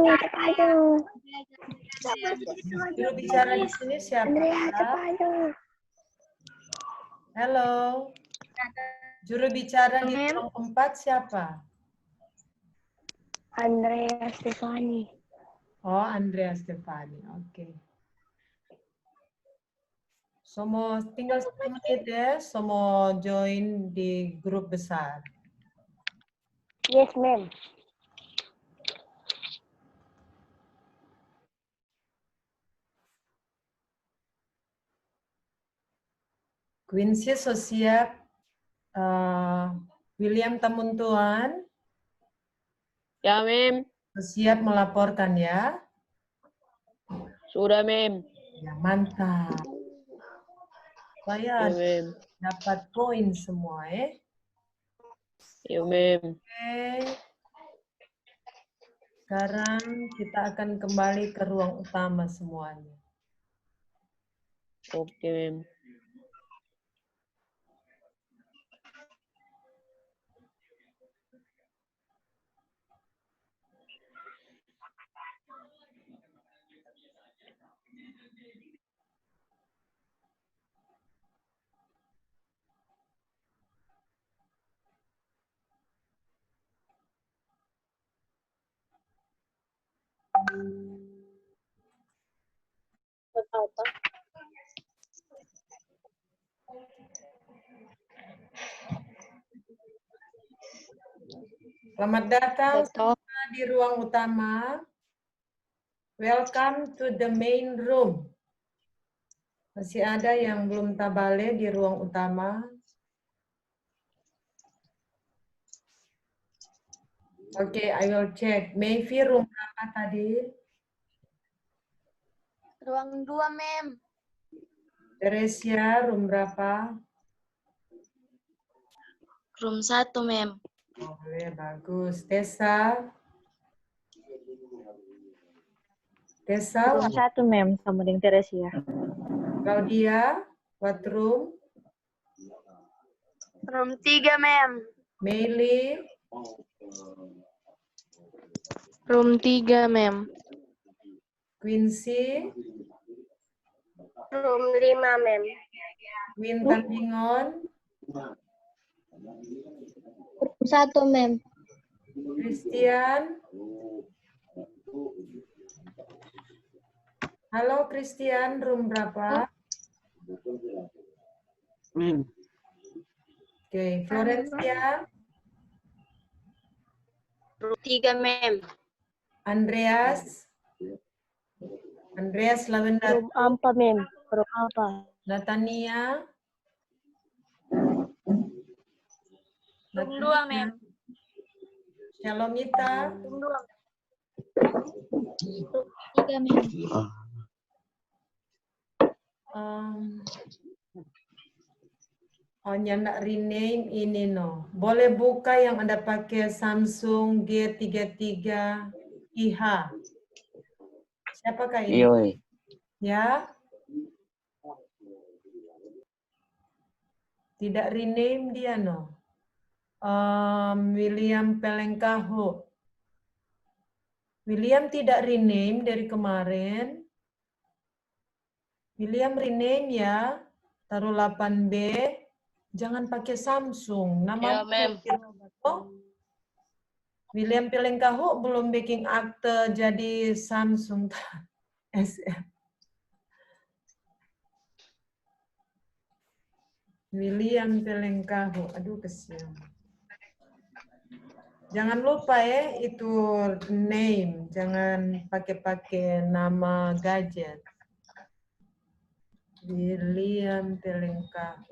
Juru bicara di sini siapa? Halo. Juru bicara di ruang 4 siapa? Andrea Stefani. Oh, Andrea Stefani. Oke. So, mau tinggal 1 menit ya. So, mau join di grup besar. Yes, ma'am. Quincy so siap. William Tamuntuan. Ya, Mem. Siap melaporkan ya. Sudah, Mem. Ya, mantap. Saya Dapat poin semua, Iya, Mem. Oke. Sekarang kita akan kembali ke ruang utama semuanya. Oke, Mem. Selamat datang semua di ruang utama. Welcome to the main room. Masih ada yang belum tabale di ruang utama? Oke, I will check. Maybe room berapa tadi? Ruang 2, Mem. Teresia, room berapa? Room 1, Mem. Boleh, bagus. Tessa? Tessa, Room 1, Mem, sama dengan Teresia. Claudia, what room? Room 3, Mem. Meili, Room 3, Mem. Quincy, Room 5, Mem. Wintan Bingon, Room 1, Mem. Christian. Halo Christian, room berapa? Mem. Oke, Florencia, Room 3, Mem. Andreas, Lavender, Room apa, Mem? Room apa? Natania, Room 2, Mem. Shalomita, Room 2. Room 3, Mem. Oh, nyandak rename ini no. Boleh buka yang Anda pakai Samsung G33 IH. Siapakah ini? Iyo. Ya. Tidak rename dia no. William Pelengkaho. William tidak rename dari kemarin. William rename ya. Taruh 8B. Jangan pakai Samsung. Nama Ya, Mem. William Pelengkaho belum bikin akte jadi Samsung SM. William Pelengkaho. Aduh, kesian. Jangan lupa ya, itu name. Jangan pakai nama gadget. William Pelengkaho.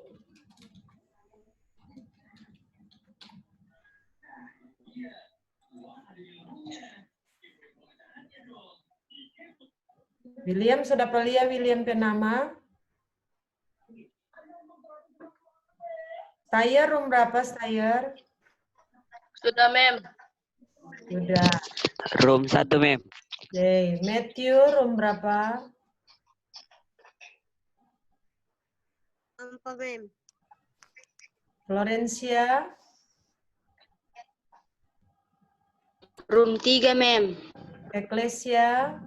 William, sudah pelia William penama? Stayer, room berapa Stayer? Sudah, Mem. Sudah. Room 1, Mem. Oke, Matthew, room berapa? Apa, Mem? Florencia? Room 3, Mem. Ecclesia?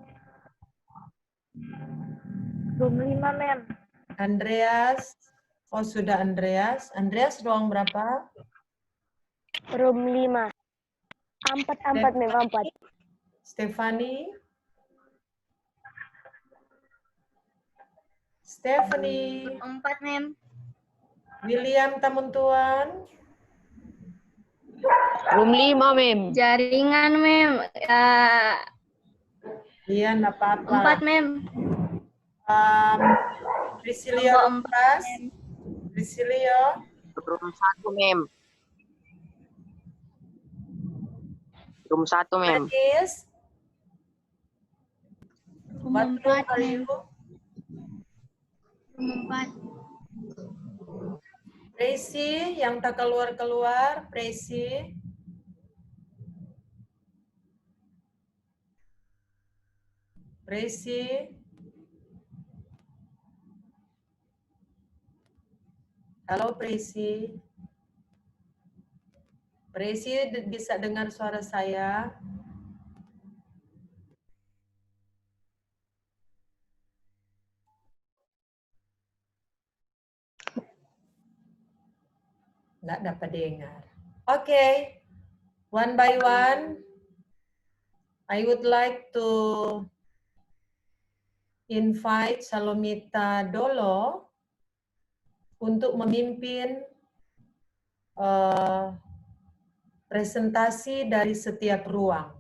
Room 5, Mem. Andreas? Oh, sudah Andreas. Andreas, ruang berapa? Room 5. 4, Mem, 4. Stephanie? Stephanie? 4, Mem. William Tamuntuan? Room 5, Mem. Jaringan, Mem. Iya, enggak apa-apa. 4, Mem. Priscilio Rompas? Priscilio? Room 1, Mem. Room 1, Mem. Manis? Room 4, Mem. Room 4. Presi yang tak keluar-keluar, Presi. Presi. Halo Presi. Presi bisa dengar suara saya? Nggak dapat dengar. Oke. One by one, I would like to invite Salomita Dolo untuk memimpin presentasi dari setiap ruang.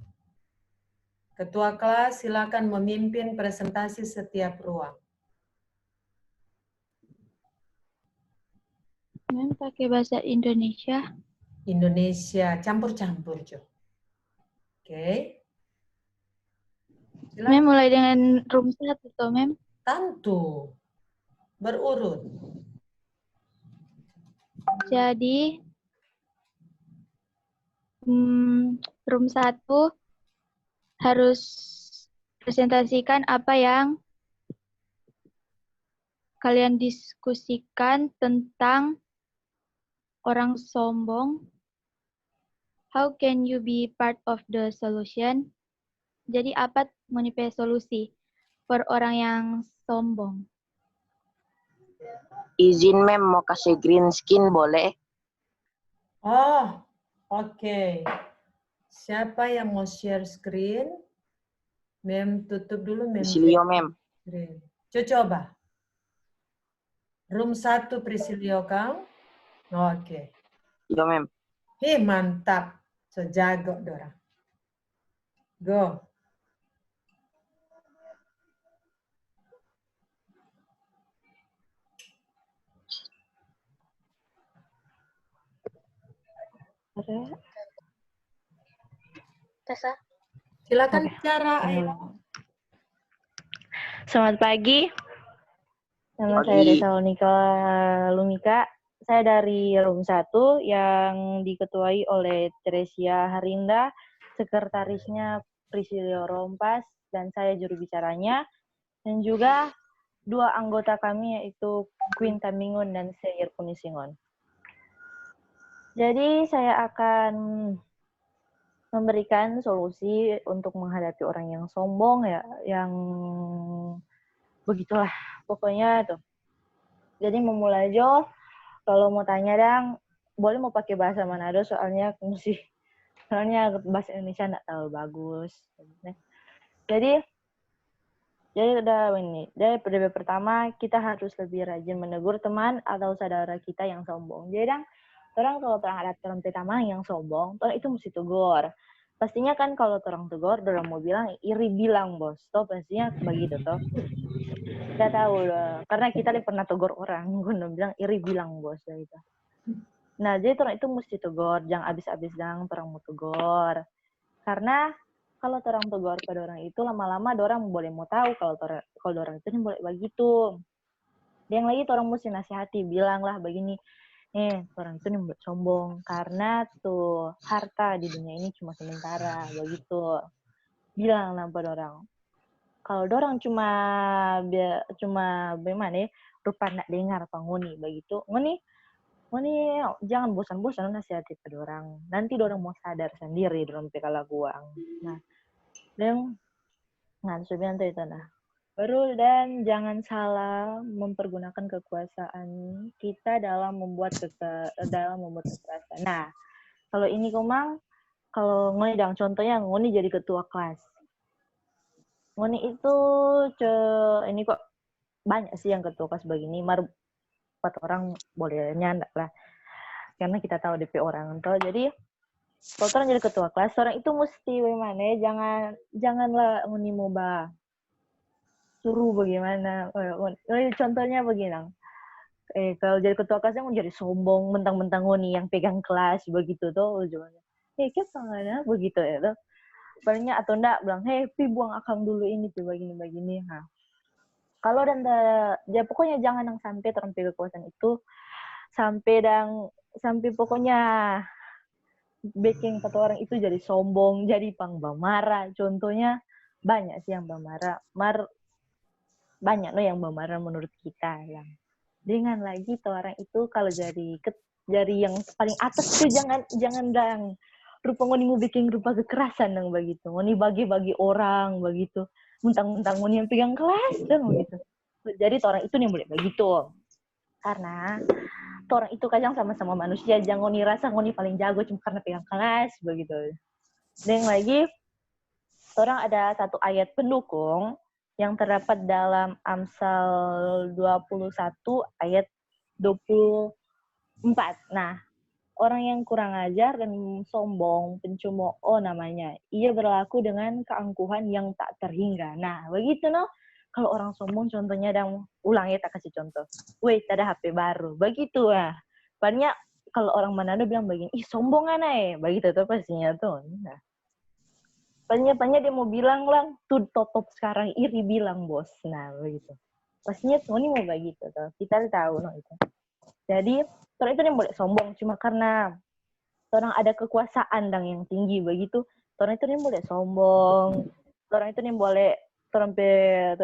Ketua kelas silakan memimpin presentasi setiap ruang. Mem pakai bahasa Indonesia. Indonesia, campur-campur, Jo. Oke. Silakan. Mem mulai dengan room 1 toh, Mem? Tentu. Berurut. Jadi, room 1 harus presentasikan apa yang kalian diskusikan tentang orang sombong. How can you be part of the solution? Jadi apa menipe solusi per orang yang sombong? Izin Mem mau kasih green skin boleh? Oh, oke. Siapa yang mau share screen? Mem tutup dulu, Mem. Prisilio Mem. Coba. Room 1 Prisilio Kang. Oke. Iya Mem. Mantap. Sejago Dora. Go. Tessa. Silakan bicara. Selamat pagi. Nama saya Desa Lumika. Saya dari room 1 yang diketuai oleh Teresia Harinda, sekretarisnya Prisilio Rompas, dan saya juru bicaranya. Dan juga 2 anggota kami yaitu Queen Tamingun dan Seir Punisingon. Jadi saya akan memberikan solusi untuk menghadapi orang yang sombong ya, yang begitulah pokoknya tuh. Jadi memulai Jo, kalau mau tanya Dang, boleh mau pakai bahasa Manado soalnya bahasa Indonesia nggak terlalu bagus. Jadi udah ini. Dari PDB pertama kita harus lebih rajin menegur teman atau saudara kita yang sombong. Jadi Dang, orang kalau ada teman pertama yang sombong, orang itu mesti tegur. Pastinya kan kalau orang tegur, orang mau bilang iri bilang bos, toh pastinya begitu toh. Kita tahu loh, karena kita pernah tegur orang, gue bilang iri bilang bos gitu. Nah jadi orang itu mesti tegur, jangan abis-abis dang orang mau tegur. Karena kalau orang tegur pada orang itu lama-lama orang boleh mau tahu kalau orang itu boleh begitu. Yang lagi orang mesti nasihati, bilang lah begini. Orang itu nih sombong karena tuh harta di dunia ini cuma sementara begitu. Bilang lah pada orang. Kalau orang cuma bagaimana rupa nak dengar panguni begitu. Ngoni jangan bosan-bosan nasihati pada orang. Nanti orang mau sadar sendiri dalam pekala guang. Nah, dan sebenarnya itu nah. Baru dan jangan salah mempergunakan kekuasaan kita dalam membuat kekerasan. Nah, kalau ini komang, kalau ngoni dang contohnya ngoni jadi ketua kelas. Ngoni itu ini kok banyak sih yang ketua kelas begini, 4 orang boleh nyandak lah. Karena kita tahu DP orang tuh. Jadi kalau orang jadi ketua kelas, orang itu mesti bagaimana? Janganlah ngoni moba suruh bagaimana. Contohnya begini. Kalau jadi ketua kelasnya mau jadi sombong, mentang-mentang ngoni yang pegang kelas begitu tuh ujungnya. Kenapa begitu ya tuh. Palingnya atau enggak bilang, pi buang akang dulu ini, pi begini. Nah, kalau dan ya pokoknya jangan yang sampai terlampau kekuasaan itu sampai pokoknya bikin kata orang itu jadi sombong, jadi bamara. Contohnya banyak sih yang bamara. Banyak yang bamara menurut kita yang. Dengan lagi tuh orang itu kalau jadi yang paling atas tuh jangan dang rupa ngoni mau bikin rupa kekerasan dong begitu. Ngoni bagi-bagi orang begitu. Mentang-mentang ngoni yang pegang kelas dong begitu. Jadi orang itu nih boleh begitu. Karena orang itu kadang sama-sama manusia, jangan ngoni rasa ngoni paling jago cuma karena pegang kelas begitu. Dan lagi orang ada satu ayat pendukung yang terdapat dalam Amsal 21 ayat 24. Nah, orang yang kurang ajar dan sombong, pencemooh namanya. Ia berlaku dengan keangkuhan yang tak terhingga. Nah, begitu no. Kalau orang sombong contohnya ulang ya tak kasih contoh. Weh, ada HP baru. Begitu ah. Banyak kalau orang Manado bilang begini, ih sombong aneh. Begitu tuh pastinya tuh. Nah. Banyak dia mau bilang lang, tuh top sekarang iri bilang bos. Nah, begitu. Pastinya tuh ini mau begitu tuh. Kita tahu no itu. Jadi, orang itu yang boleh sombong cuma karena orang ada kekuasaan yang tinggi begitu. Orang itu yang boleh sombong. Orang itu yang boleh orang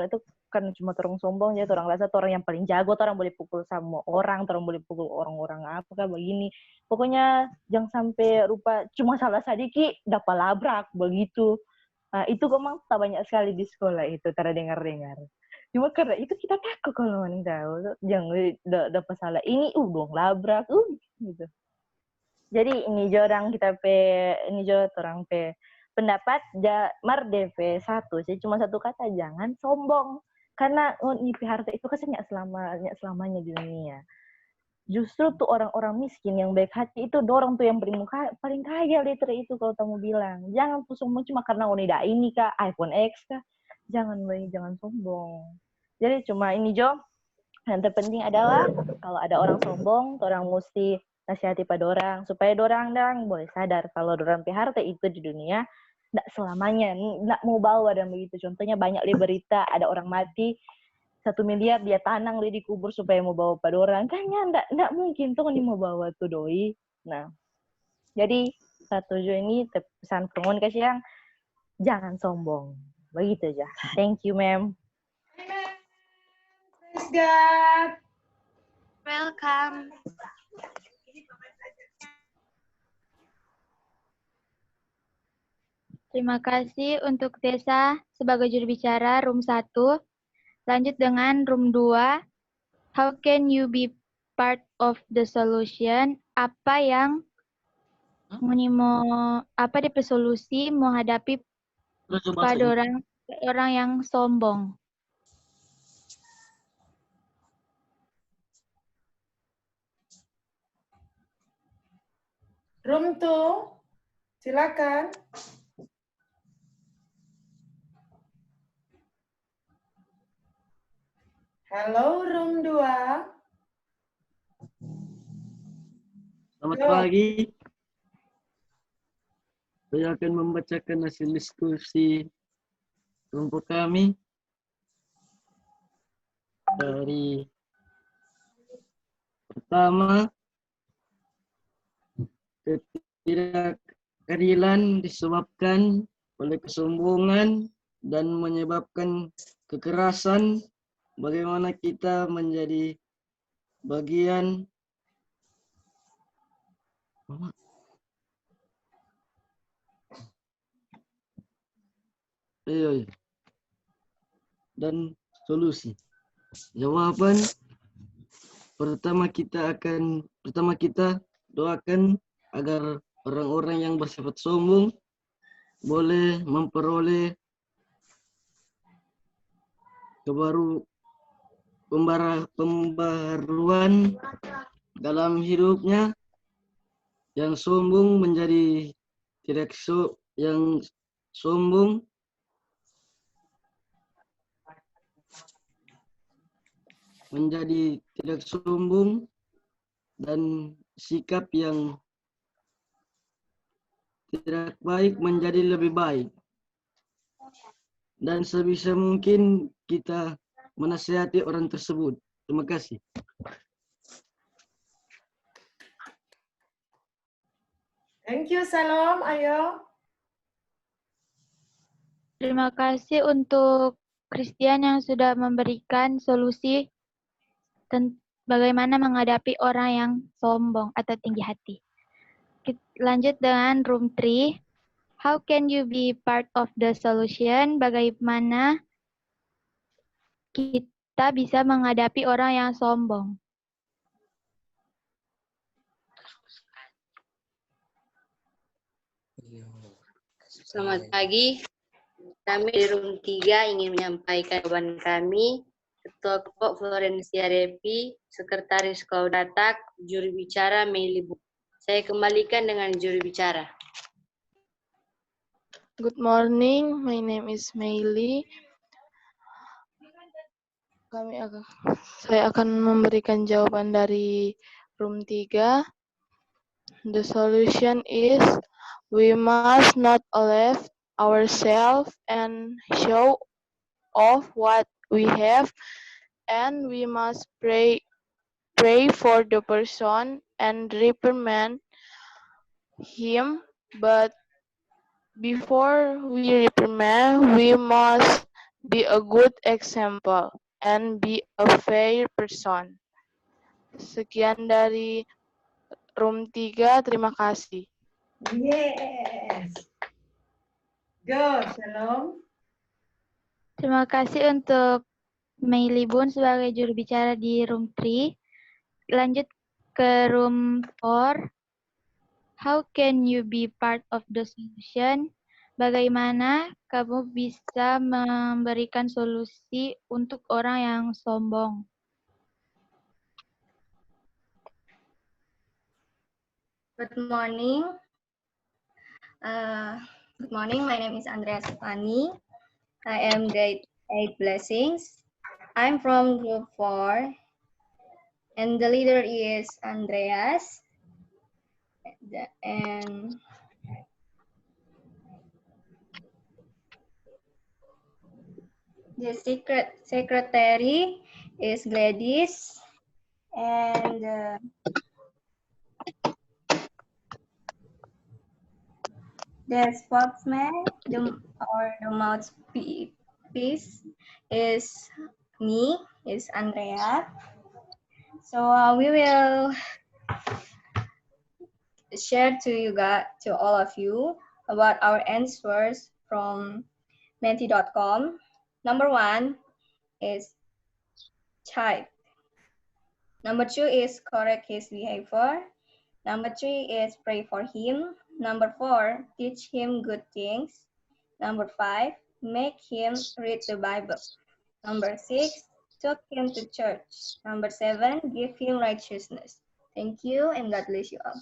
itu kan cuma orang sombong jadi orang rasa orang yang paling jago, orang boleh pukul sama orang boleh pukul orang-orang apa kayak begini. Pokoknya jangan sampai rupa cuma salah sedikit dapat labrak begitu. Nah, itu memang tak banyak sekali di sekolah itu dengar. Cuma karena itu kita takut kalau orang tahu jangan dapat salah ini dong labrak gitu. Jadi ini orang kita orang pendapat mar DP 1 sih cuma satu kata jangan sombong. Karena IP harta itu kan selamanya di dunia. Justru tuh orang-orang miskin yang baik hati itu dorong tuh yang paling kaya liter itu kalau kamu bilang. Jangan tuh sombong cuma karena onida ini kah, iPhone X kah. Jangan sombong. Jadi cuma ini Jo, yang terpenting adalah kalau ada orang sombong, orang mesti nasihati pada orang supaya orang boleh sadar kalau orang harta itu di dunia nggak selamanya, nggak mau bawa dan begitu. Contohnya banyak berita ada orang mati 1 miliar dia tanang di kubur supaya mau bawa pada orang. Kayaknya nggak mungkin tuh nih mau bawa tuh doi. Nah, jadi satu ini pesan pengun kasih yang jangan sombong. Begitu aja. Thank you, ma'am. Praise God. Welcome. Terima kasih untuk Tessa sebagai juru bicara room 1. Lanjut dengan room 2. How can you be part of the solution? Apa yang DP solusi menghadapi pada orang yang sombong? Room 2, silakan. Halo, room 2. Selamat pagi. Saya akan membacakan hasil diskusi kelompok kami dari pertama, ketidakadilan disebabkan oleh kesombongan dan menyebabkan kekerasan. Bagaimana kita menjadi bagian dan solusi. Jawaban pertama kita doakan agar orang-orang yang bersifat sombong boleh memperoleh pembaruan dalam hidupnya. Yang sombong menjadi tidak sombong dan sikap yang tidak baik menjadi lebih baik. Dan sebisa mungkin kita menasihati orang tersebut. Terima kasih. Thank you, Salom. Ayo. Terima kasih untuk Christian yang sudah memberikan solusi bagaimana menghadapi orang yang sombong atau tinggi hati. Lanjut dengan room 3. How can you be part of the solution? Bagaimana kita bisa menghadapi orang yang sombong? Selamat pagi. Kami di room 3 ingin menyampaikan jawaban kami. Ketua Kelompok Florencia Repi, Sekretaris Kaudatak, Juru Bicara Meili Bu. Saya kembalikan dengan juru bicara. Good morning, my name is Meili. Saya akan memberikan jawaban dari room 3. The solution is we must not elevate ourselves and show off what we have, and we must pray for the person and reprimand him, but before we reprimand, we must be a good example and be a fair person. Sekian dari room 3, terima kasih. Yes. Go, Shalom. Terima kasih untuk Meili Bun sebagai juru bicara di room 3. Lanjut ke room 4. How can you be part of the solution? Bagaimana kamu bisa memberikan solusi untuk orang yang sombong? Good morning. Good morning. My name is Andrea Stefani. I am grade 8 Blessings. I'm from group 4, and the leader is Andreas. And the secretary is Gladys, and the spokesman or the mouthpiece is me, is Andrea. So we will share to all of you about our answers from Menti.com. Number 1 is type. Number 2 is correct his behavior. Number 3 is pray for him. Number 4, teach him good things. Number 5, make him read the Bible. Number 6, took him to church. Number 7, give him righteousness. Thank you, and God bless you all.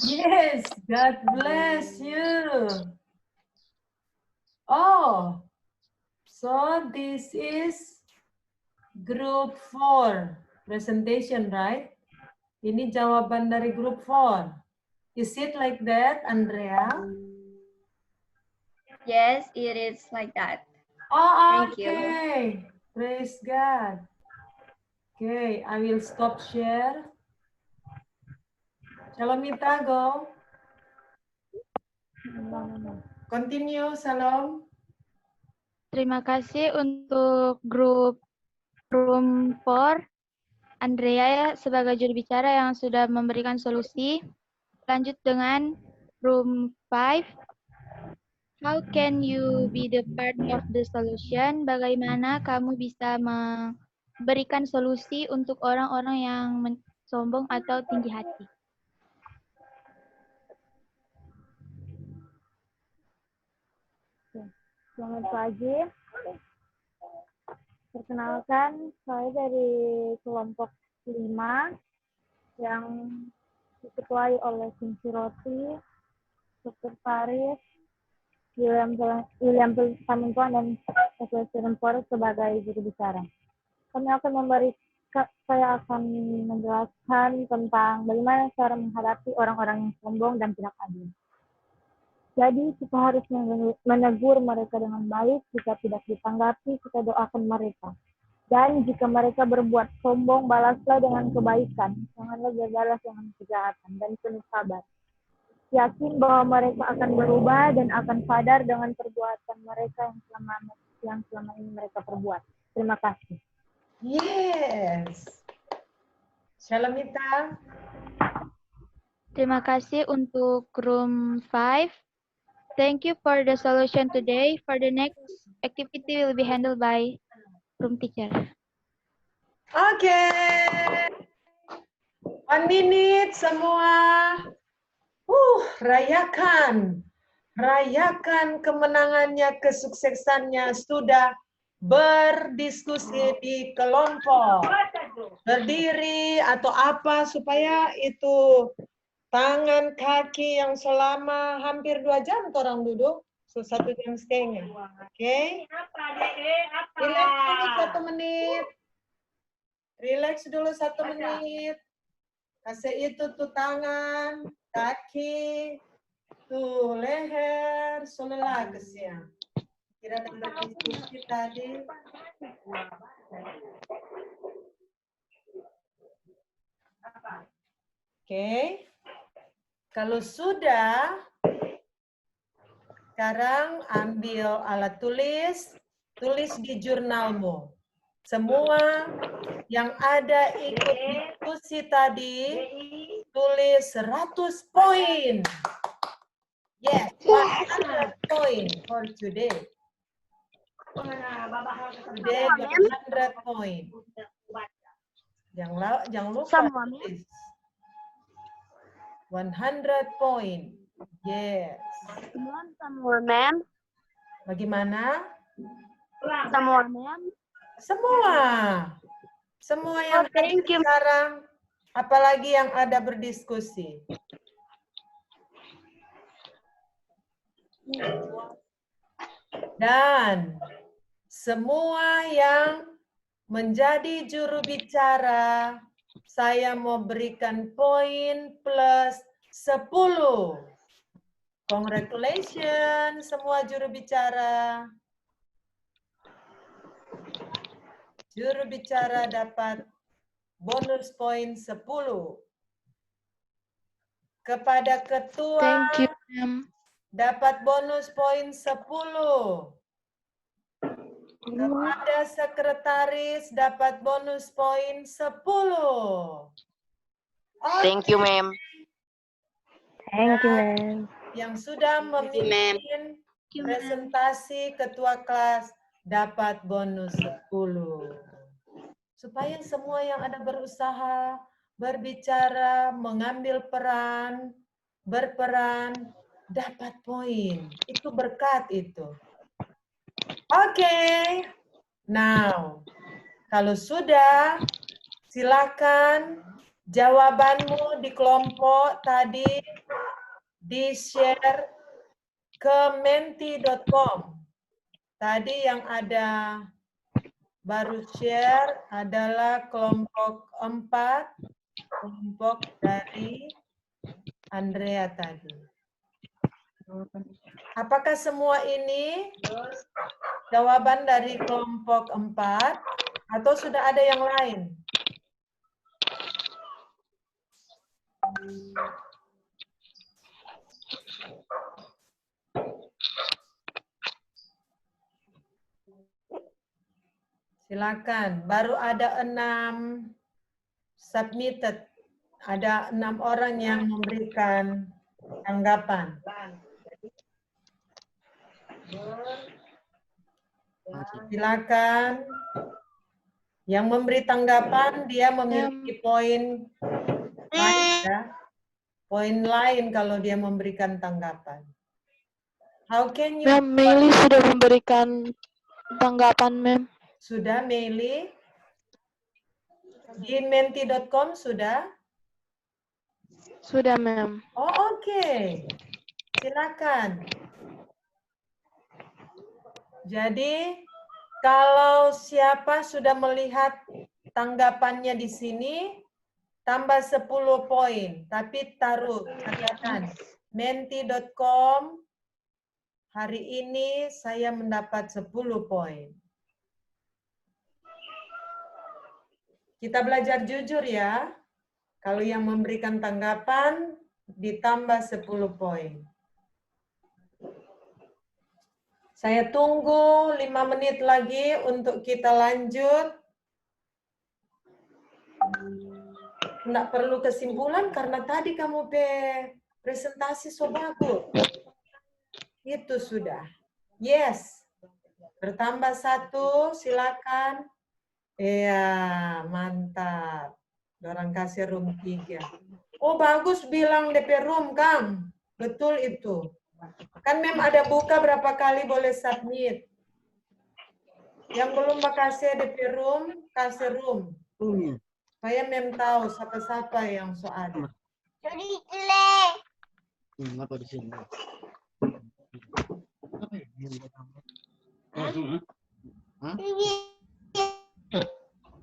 Yes, God bless you. Oh, so this is group 4 presentation, right? Ini jawaban dari group 4. Is it like that, Andrea? Yes, it is like that. Oh, Thank you. okay. Praise God. Okay, I will stop share. Shalomita, go. Continue, Shalom. Terima kasih untuk grup room 4. Andrea sebagai juru bicara yang sudah memberikan solusi. Lanjut dengan room 5. How can you be the part of the solution? Bagaimana kamu bisa memberikan solusi untuk orang-orang yang sombong atau tinggi hati? Selamat pagi. Perkenalkan, saya dari kelompok 5 yang diketuai oleh Kunci Roti, Sekretaris William Samuntuan dan Sekretaris Rempor sebagai juru bicara. Saya akan menjelaskan tentang bagaimana cara menghadapi orang-orang yang sombong dan tidak adil. Jadi kita harus menegur mereka dengan baik. Jika tidak ditanggapi, kita doakan mereka. Dan jika mereka berbuat sombong, balaslah dengan kebaikan. Janganlah balas dengan kejahatan dan penuh sabar. Yakin bahwa mereka akan berubah dan akan sadar dengan perbuatan mereka yang selama ini mereka perbuat. Terima kasih. Yes. Shalamita. Terima kasih untuk room 5. Thank you for the solution today. For the next activity will be handled by room teacher. Oke. 1 minute semua. Rayakan. Rayakan kemenangannya, kesuksesannya sudah berdiskusi di kelompok. Berdiri atau apa supaya itu tangan kaki yang selama hampir 2 jam orang duduk. 1 jam setengah. Oke. Relax dulu 1 menit. Relax dulu 1 menit. Kasih itu tuh tangan, kaki, tuh leher, solelah kesiang. Kira dapat diskusi tadi. Oke. Kalau sudah, sekarang ambil alat tulis, tulis di jurnalmu. Semua yang ada ikut diskusi tadi, tulis 100 poin. Yes, 100 poin for today. Today 100 poin. Jangan lupa tulis. 100 poin. Yes. Semua, ma'am. Bagaimana? Semua, ma'am. Semua. Semua yang ada sekarang, apalagi yang ada berdiskusi. Dan semua yang menjadi juru bicara, saya mau berikan poin plus 10. Congratulations semua juru bicara. Juru bicara dapat bonus poin 10. Kepada ketua, Thank you, ma'am. dapat bonus poin 10. Kepada sekretaris dapat bonus poin 10. Thank you, ma'am. Thank you, ma'am. Yang sudah memimpin presentasi ketua kelas dapat bonus 10. Supaya semua yang ada berusaha, berbicara, mengambil peran, berperan, dapat poin. Itu berkat itu. Oke. Now, kalau sudah, silakan jawabanmu di kelompok tadi di-share ke menti.com. Tadi yang ada baru share adalah kelompok 4, kelompok dari Andrea tadi. Apakah semua ini jawaban dari kelompok 4 atau sudah ada yang lain? Silakan, baru ada 6 submitted. Ada 6 orang yang memberikan tanggapan. Silakan. Yang memberi tanggapan, dia memiliki poin lain ya. Poin lain kalau dia memberikan tanggapan. How can you... Ma'am, Meili sudah memberikan tanggapan, ma'am. Sudah, Meili? Di menti.com sudah? Sudah, ma'am. Oh, oke. Silakan. Jadi, kalau siapa sudah melihat tanggapannya di sini, tambah 10 poin. Tapi taruh, katakan, menti.com, hari ini saya mendapat 10 poin. Kita belajar jujur ya. Kalau yang memberikan tanggapan ditambah 10 poin. Saya tunggu 5 menit lagi untuk kita lanjut. Nggak perlu kesimpulan karena tadi kamu presentasi so bagus. Itu sudah. Yes. Bertambah 1, silakan. Iya, mantap. Orang kasih room 3. Oh, bagus bilang DP room, Kang. Betul itu. Kan Mem ada buka berapa kali boleh submit. Yang belum kasih DP room, kasih room. Supaya Mem tahu siapa-siapa yang so ada. Apa di sini?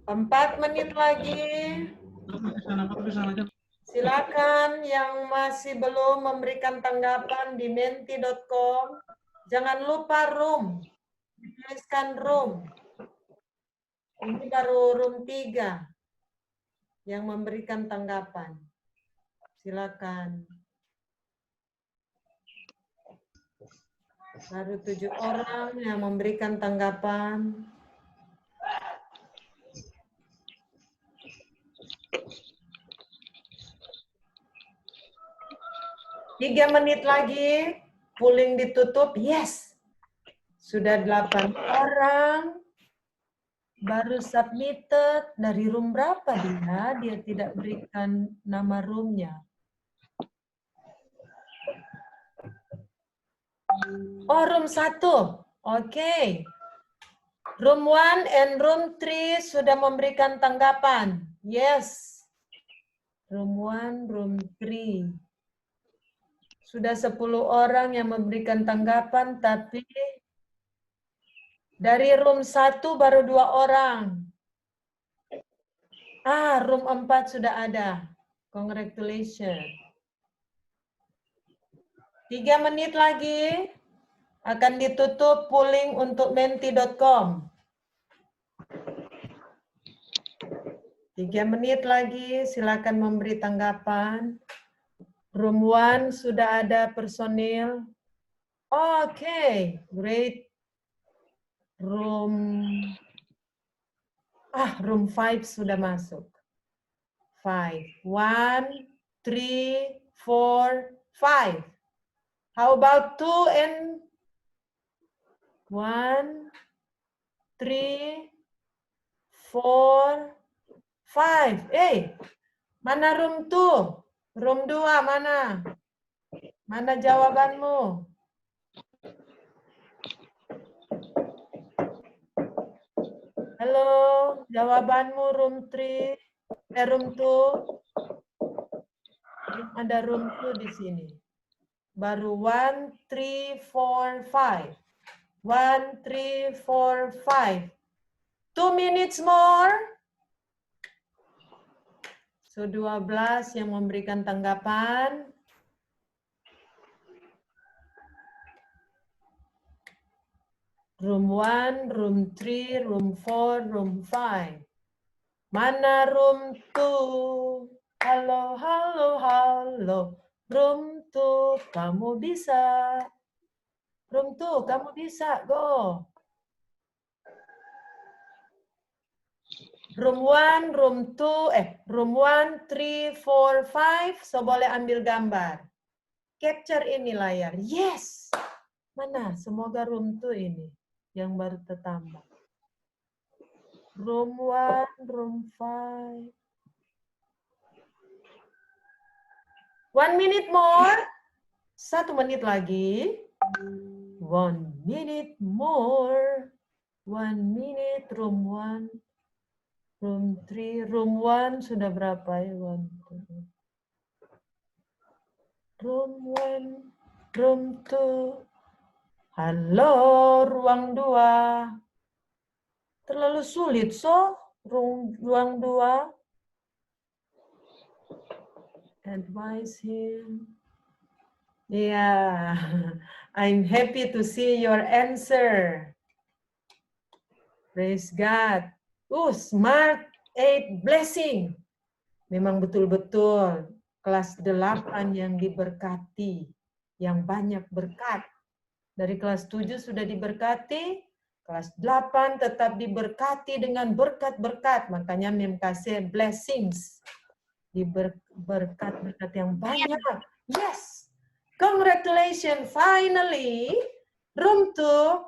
4 menit lagi. Silakan yang masih belum memberikan tanggapan di menti.com. Jangan lupa room. Dituliskan room. Ini baru room 3 yang memberikan tanggapan. Silakan. Baru 7 orang yang memberikan tanggapan. Tiga menit lagi, polling ditutup. Yes, sudah 8 orang. Baru submitted. Dari room berapa dia? Dia tidak berikan nama roomnya. Oh, room 1. Oke. Room 1 and room 3 sudah memberikan tanggapan. Yes. Room 1, room 3. Sudah 10 orang yang memberikan tanggapan, tapi dari room 1 baru 2 orang. Ah, room 4 sudah ada. Congratulations. 3 menit lagi akan ditutup polling untuk menti.com. 3 menit lagi, silakan memberi tanggapan. Room 1 sudah ada personil. Oke, great. Room 5 sudah masuk. 5. 1, 3, 4, 5. How about 2 and 1, 3, 4, 5. Mana room 2? Room 2 mana? Mana jawabanmu? Halo, jawabanmu room 3, room 2. Ada room 2 di sini. Baru 1, 3, 4, 5. 1, 3, 4, 5. 2 minutes more. So, 12 yang memberikan tanggapan. Room 1, room 3, room 4, room 5. Mana room 2? Halo, halo, halo. Room 2, kamu bisa. Room 2, kamu bisa. Go. Room 1, room 2, room 1, 3, 4, 5. So, boleh ambil gambar. Capture ini layar. Yes! Mana? Semoga room 2 ini yang baru tertambah. Room 1, room 5. 1 minute more. 1 menit lagi. 1 minute more. 1 minute, room 1. Room 3, room 1 sudah berapa ya? 1, 2. Room 1, room 2. Halo, ruang 2. Terlalu sulit, so? Ruang 2. Advise him. Yeah, I'm happy to see your answer. Praise God. Smart. 8 blessing. Memang betul-betul kelas 8 yang diberkati, yang banyak berkat. Dari kelas 7 sudah diberkati, kelas 8 tetap diberkati dengan berkat-berkat. Makanya Mem kasih blessings. Berkat-berkat yang banyak. Yes. Congratulations. Finally, room 2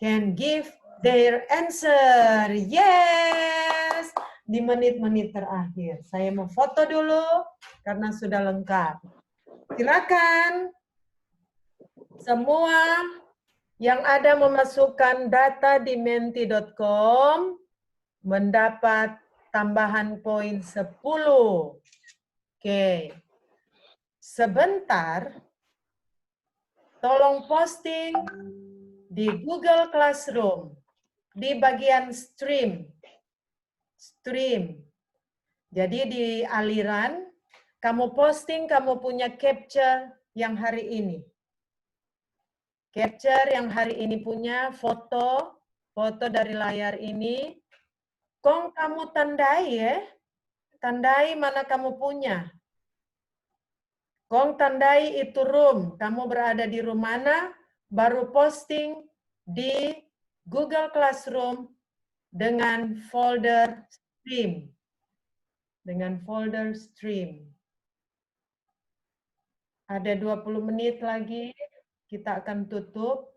can give their answer. Yes. Di menit-menit terakhir. Saya mau foto dulu karena sudah lengkap. Silakan. Semua yang ada memasukkan data di menti.com mendapat tambahan poin 10. Oke. Sebentar. Tolong posting di Google Classroom di bagian stream. Jadi di aliran, kamu posting, kamu punya capture yang hari ini. Capture yang hari ini punya foto dari layar ini. Kong kamu tandai ya. Tandai mana kamu punya. Kong tandai itu room. Kamu berada di room mana, baru posting di Google Classroom dengan folder stream. Ada 20 menit lagi, kita akan tutup.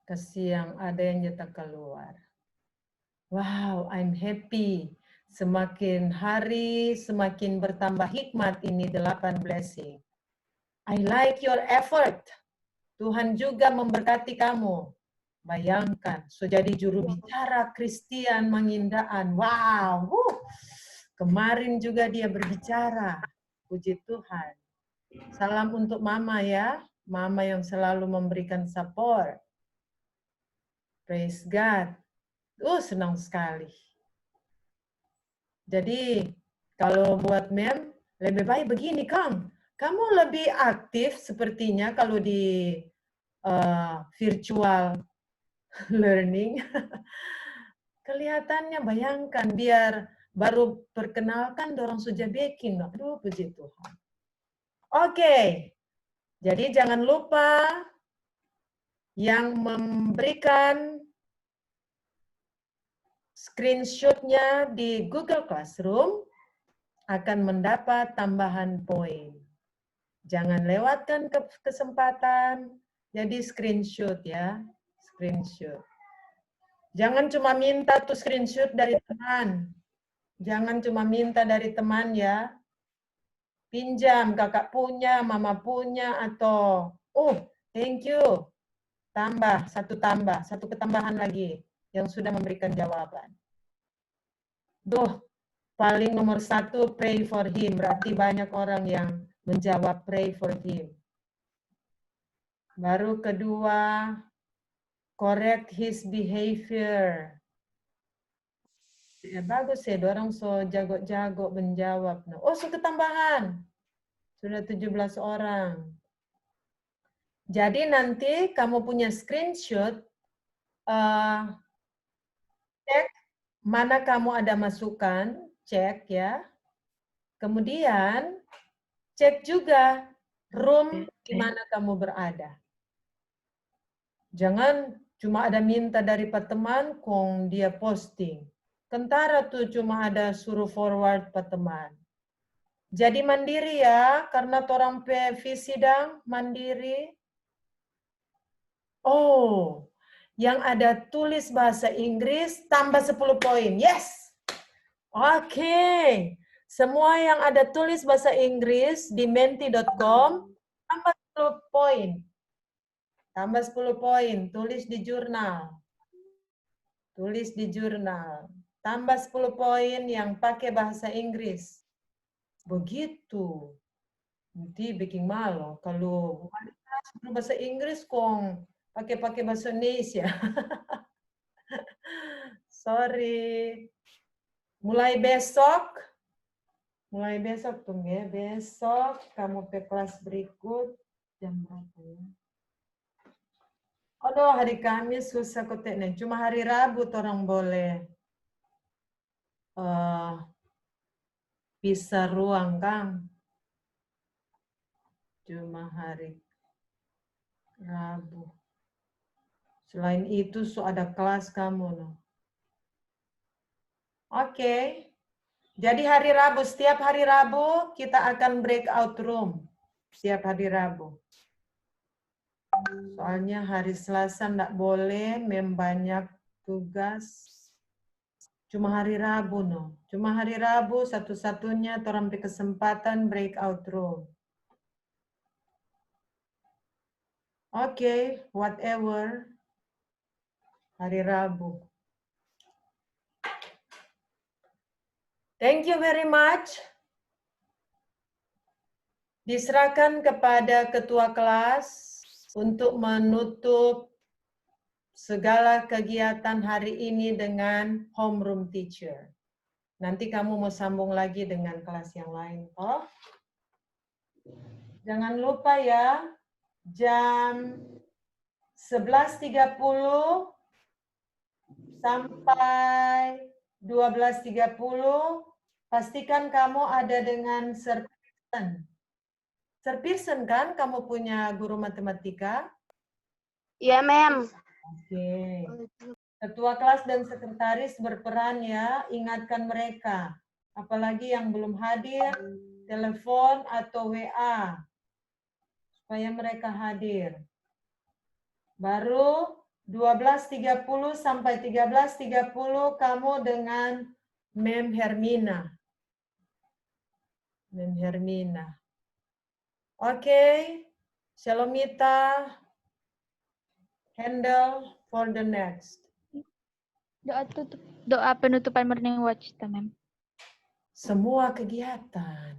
Kasihan ada yang nyetak keluar. Wow, I'm happy. Semakin hari, semakin bertambah hikmat ini 8 blessing. I like your effort. Tuhan juga memberkati kamu. Bayangkan, so jadi juru bicara Christian Mangindaan. Wow, kemarin juga dia berbicara. Puji Tuhan. Salam untuk Mama ya. Mama yang selalu memberikan support. Praise God. Senang sekali. Jadi, kalau buat Mem, lebih baik begini, Kang. Kamu lebih aktif sepertinya kalau di virtual learning. Kelihatannya, bayangkan, biar baru perkenalkan dorong sudah bikin. Aduh, puji Tuhan. Oke. Jadi jangan lupa yang memberikan screenshot-nya di Google Classroom akan mendapat tambahan poin. Jangan lewatkan kesempatan. Jadi screenshot ya. Screenshot. Jangan cuma minta tuh screenshot dari teman. Jangan cuma minta dari teman ya. Pinjam, kakak punya, mama punya, atau thank you. Satu ketambahan lagi yang sudah memberikan jawaban. Paling nomor 1, pray for him. Berarti banyak orang yang menjawab pray for him. Baru kedua, correct his behavior. Ya, bagus ya, dorang so jago-jago menjawab. So ketambahan. Sudah 17 orang. Jadi nanti kamu punya screenshot, cek mana kamu ada masukan, cek ya. Kemudian cek juga room di mana kamu berada. Jangan cuma ada minta dari Pak teman, kong dia posting. Kentara tuh cuma ada suruh forward Pak teman. Jadi mandiri ya, karena orang visi sidang mandiri. Yang ada tulis bahasa Inggris tambah 10 poin. Yes! Oke. Semua yang ada tulis bahasa Inggris di menti.com tambah 10 poin. Tambah 10 poin, tulis di jurnal. Tulis di jurnal. Tambah 10 poin yang pakai bahasa Inggris. Begitu. Nanti bikin malu. Kalau bahasa Inggris kong pakai bahasa Indonesia. Sorry. Mulai besok tunggu ya. Besok kamu ke kelas berikut jam berapa ya? Aduh, hari Kamis susah koteknya. Cuma hari Rabu orang boleh pisah ruang, Kang. Cuma hari Rabu. Selain itu, ada kelas kamu. No? Oke. Jadi hari Rabu, setiap hari Rabu kita akan breakout room. Setiap hari Rabu. Soalnya hari Selasa enggak boleh, banyak tugas. Cuma hari Rabu, no. Cuma hari Rabu satu-satunya orang kesempatan breakout room. Oke, whatever. Hari Rabu. Thank you very much. Diserahkan kepada ketua kelas untuk menutup segala kegiatan hari ini dengan homeroom teacher. Nanti kamu mau sambung lagi dengan kelas yang lain, toh? Jangan lupa ya, jam 11.30 sampai 12.30, pastikan kamu ada dengan Sir Pearson. Sir Pearson kan kamu punya guru matematika? Iya, Ma'am. Oke. Ketua kelas dan sekretaris berperan ya, ingatkan mereka. Apalagi yang belum hadir, telepon atau WA. Supaya mereka hadir. Baru 12.30 sampai 13.30 kamu dengan Mem Hermina. Mem Hermina. Oke. Shalomita. Handle for the next. Doa penutupan Morning Watch, Mem. Semua kegiatan.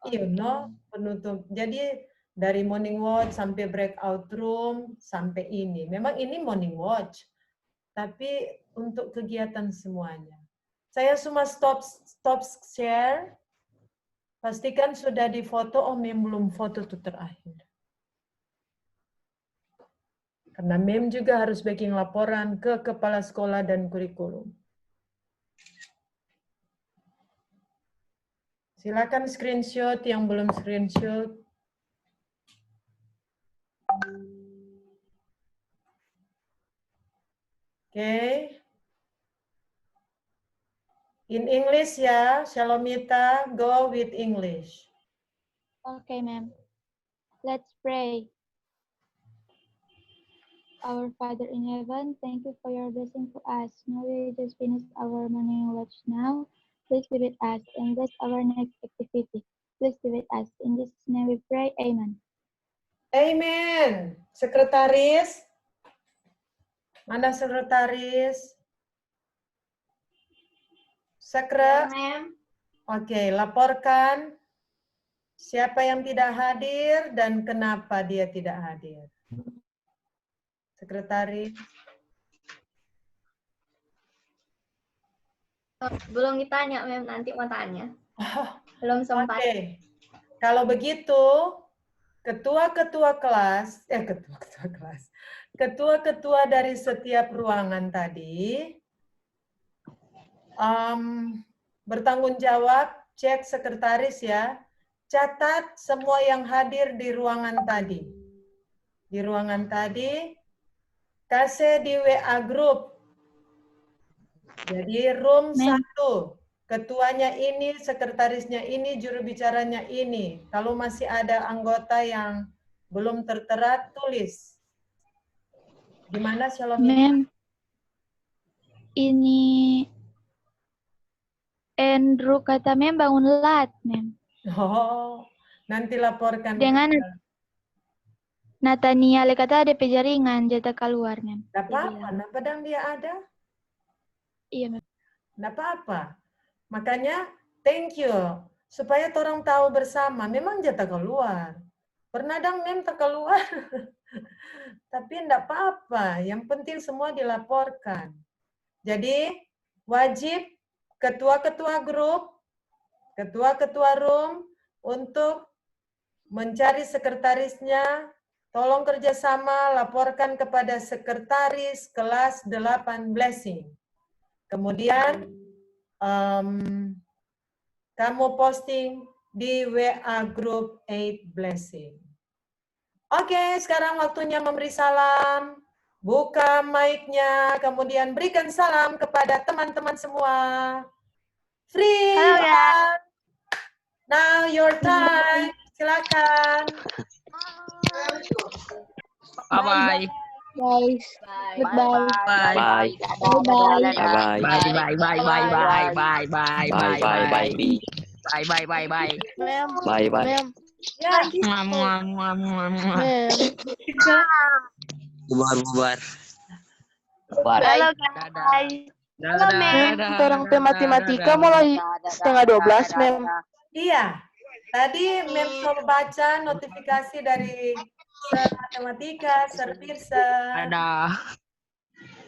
Iya, no, penutup. Jadi dari morning watch sampai breakout room sampai ini. Memang ini morning watch, tapi untuk kegiatan semuanya. Saya cuma stop share. Pastikan sudah difoto. Oh, Mem belum foto tuh terakhir. Karena Mem juga harus bikin laporan ke kepala sekolah dan kurikulum. Silakan screenshot yang belum screenshot. Okay. In English ya, Shalomita, go with English. Okay, ma'am. Let's pray. Our Father in heaven, thank you for your blessing to us. Now we just finished our morning watch now. Please be with us and bless our next activity. Please be with us. In Jesus' name we pray. Amen. Amen. Sekretaris. Mana sekretaris? Sekre. Oke, laporkan siapa yang tidak hadir dan kenapa dia tidak hadir. Sekretaris. Belum ditanya, Mem. Nanti mau tanya. Belum sempat. Oke. Kalau begitu, ketua-ketua dari setiap ruangan tadi bertanggung jawab, cek sekretaris ya, catat semua yang hadir di ruangan tadi. Di ruangan tadi, kasih di WA group. Jadi room 1, ketuanya ini, sekretarisnya ini, juru bicaranya ini. Kalau masih ada anggota yang belum tertera, tulis. Gimana Shalom? Mem, ini Andrew kata Mem bangun lat, Mem. Oh, nanti laporkan. Dengan Nathaniel kata ada pejaringan jatah keluar, Mem. Tidak apa-apa, nah padang dia ada. Iya, Mem. Tidak apa-apa. Makanya, thank you. Supaya orang tahu bersama, memang jatah keluar. Pernah dong Mem tak keluar. Tapi tidak apa-apa. Yang penting semua dilaporkan. Jadi, wajib ketua-ketua grup, ketua-ketua room untuk mencari sekretarisnya Tolong kerjasama, laporkan kepada sekretaris kelas 8 Blessing. Kemudian kamu posting di WA Group 8 Blessing. Oke, sekarang waktunya memberi salam. Buka mic-nya, kemudian berikan salam kepada teman-teman semua. Free. Halo ya. Now your time. Silakan. Bye-bye. Guys, goodbye. Bye. Bye. Bye-bye. Bye. Bye. Bye. Bye. Bye. Bye. Bye. Bye. Bye. Ma'am. Bye. Bye. Ma'am. Ya. Ma'am. Bubar. Halo guys. Halo Ma'am, Mem. orang matematika mulai setengah 12, Ma'am. Iya. Tadi Mem coba baca notifikasi dari Sir Matematika, Sir Pearson.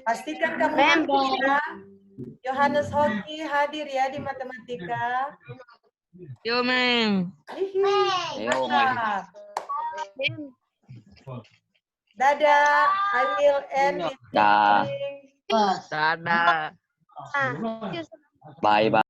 Pastikan kamu hadir ya. Yohanes Hoki hadir ya di Matematika. Yo, Mem. Mantap. Dadah. I will end it. Dah. Dadah. Bye. Bye.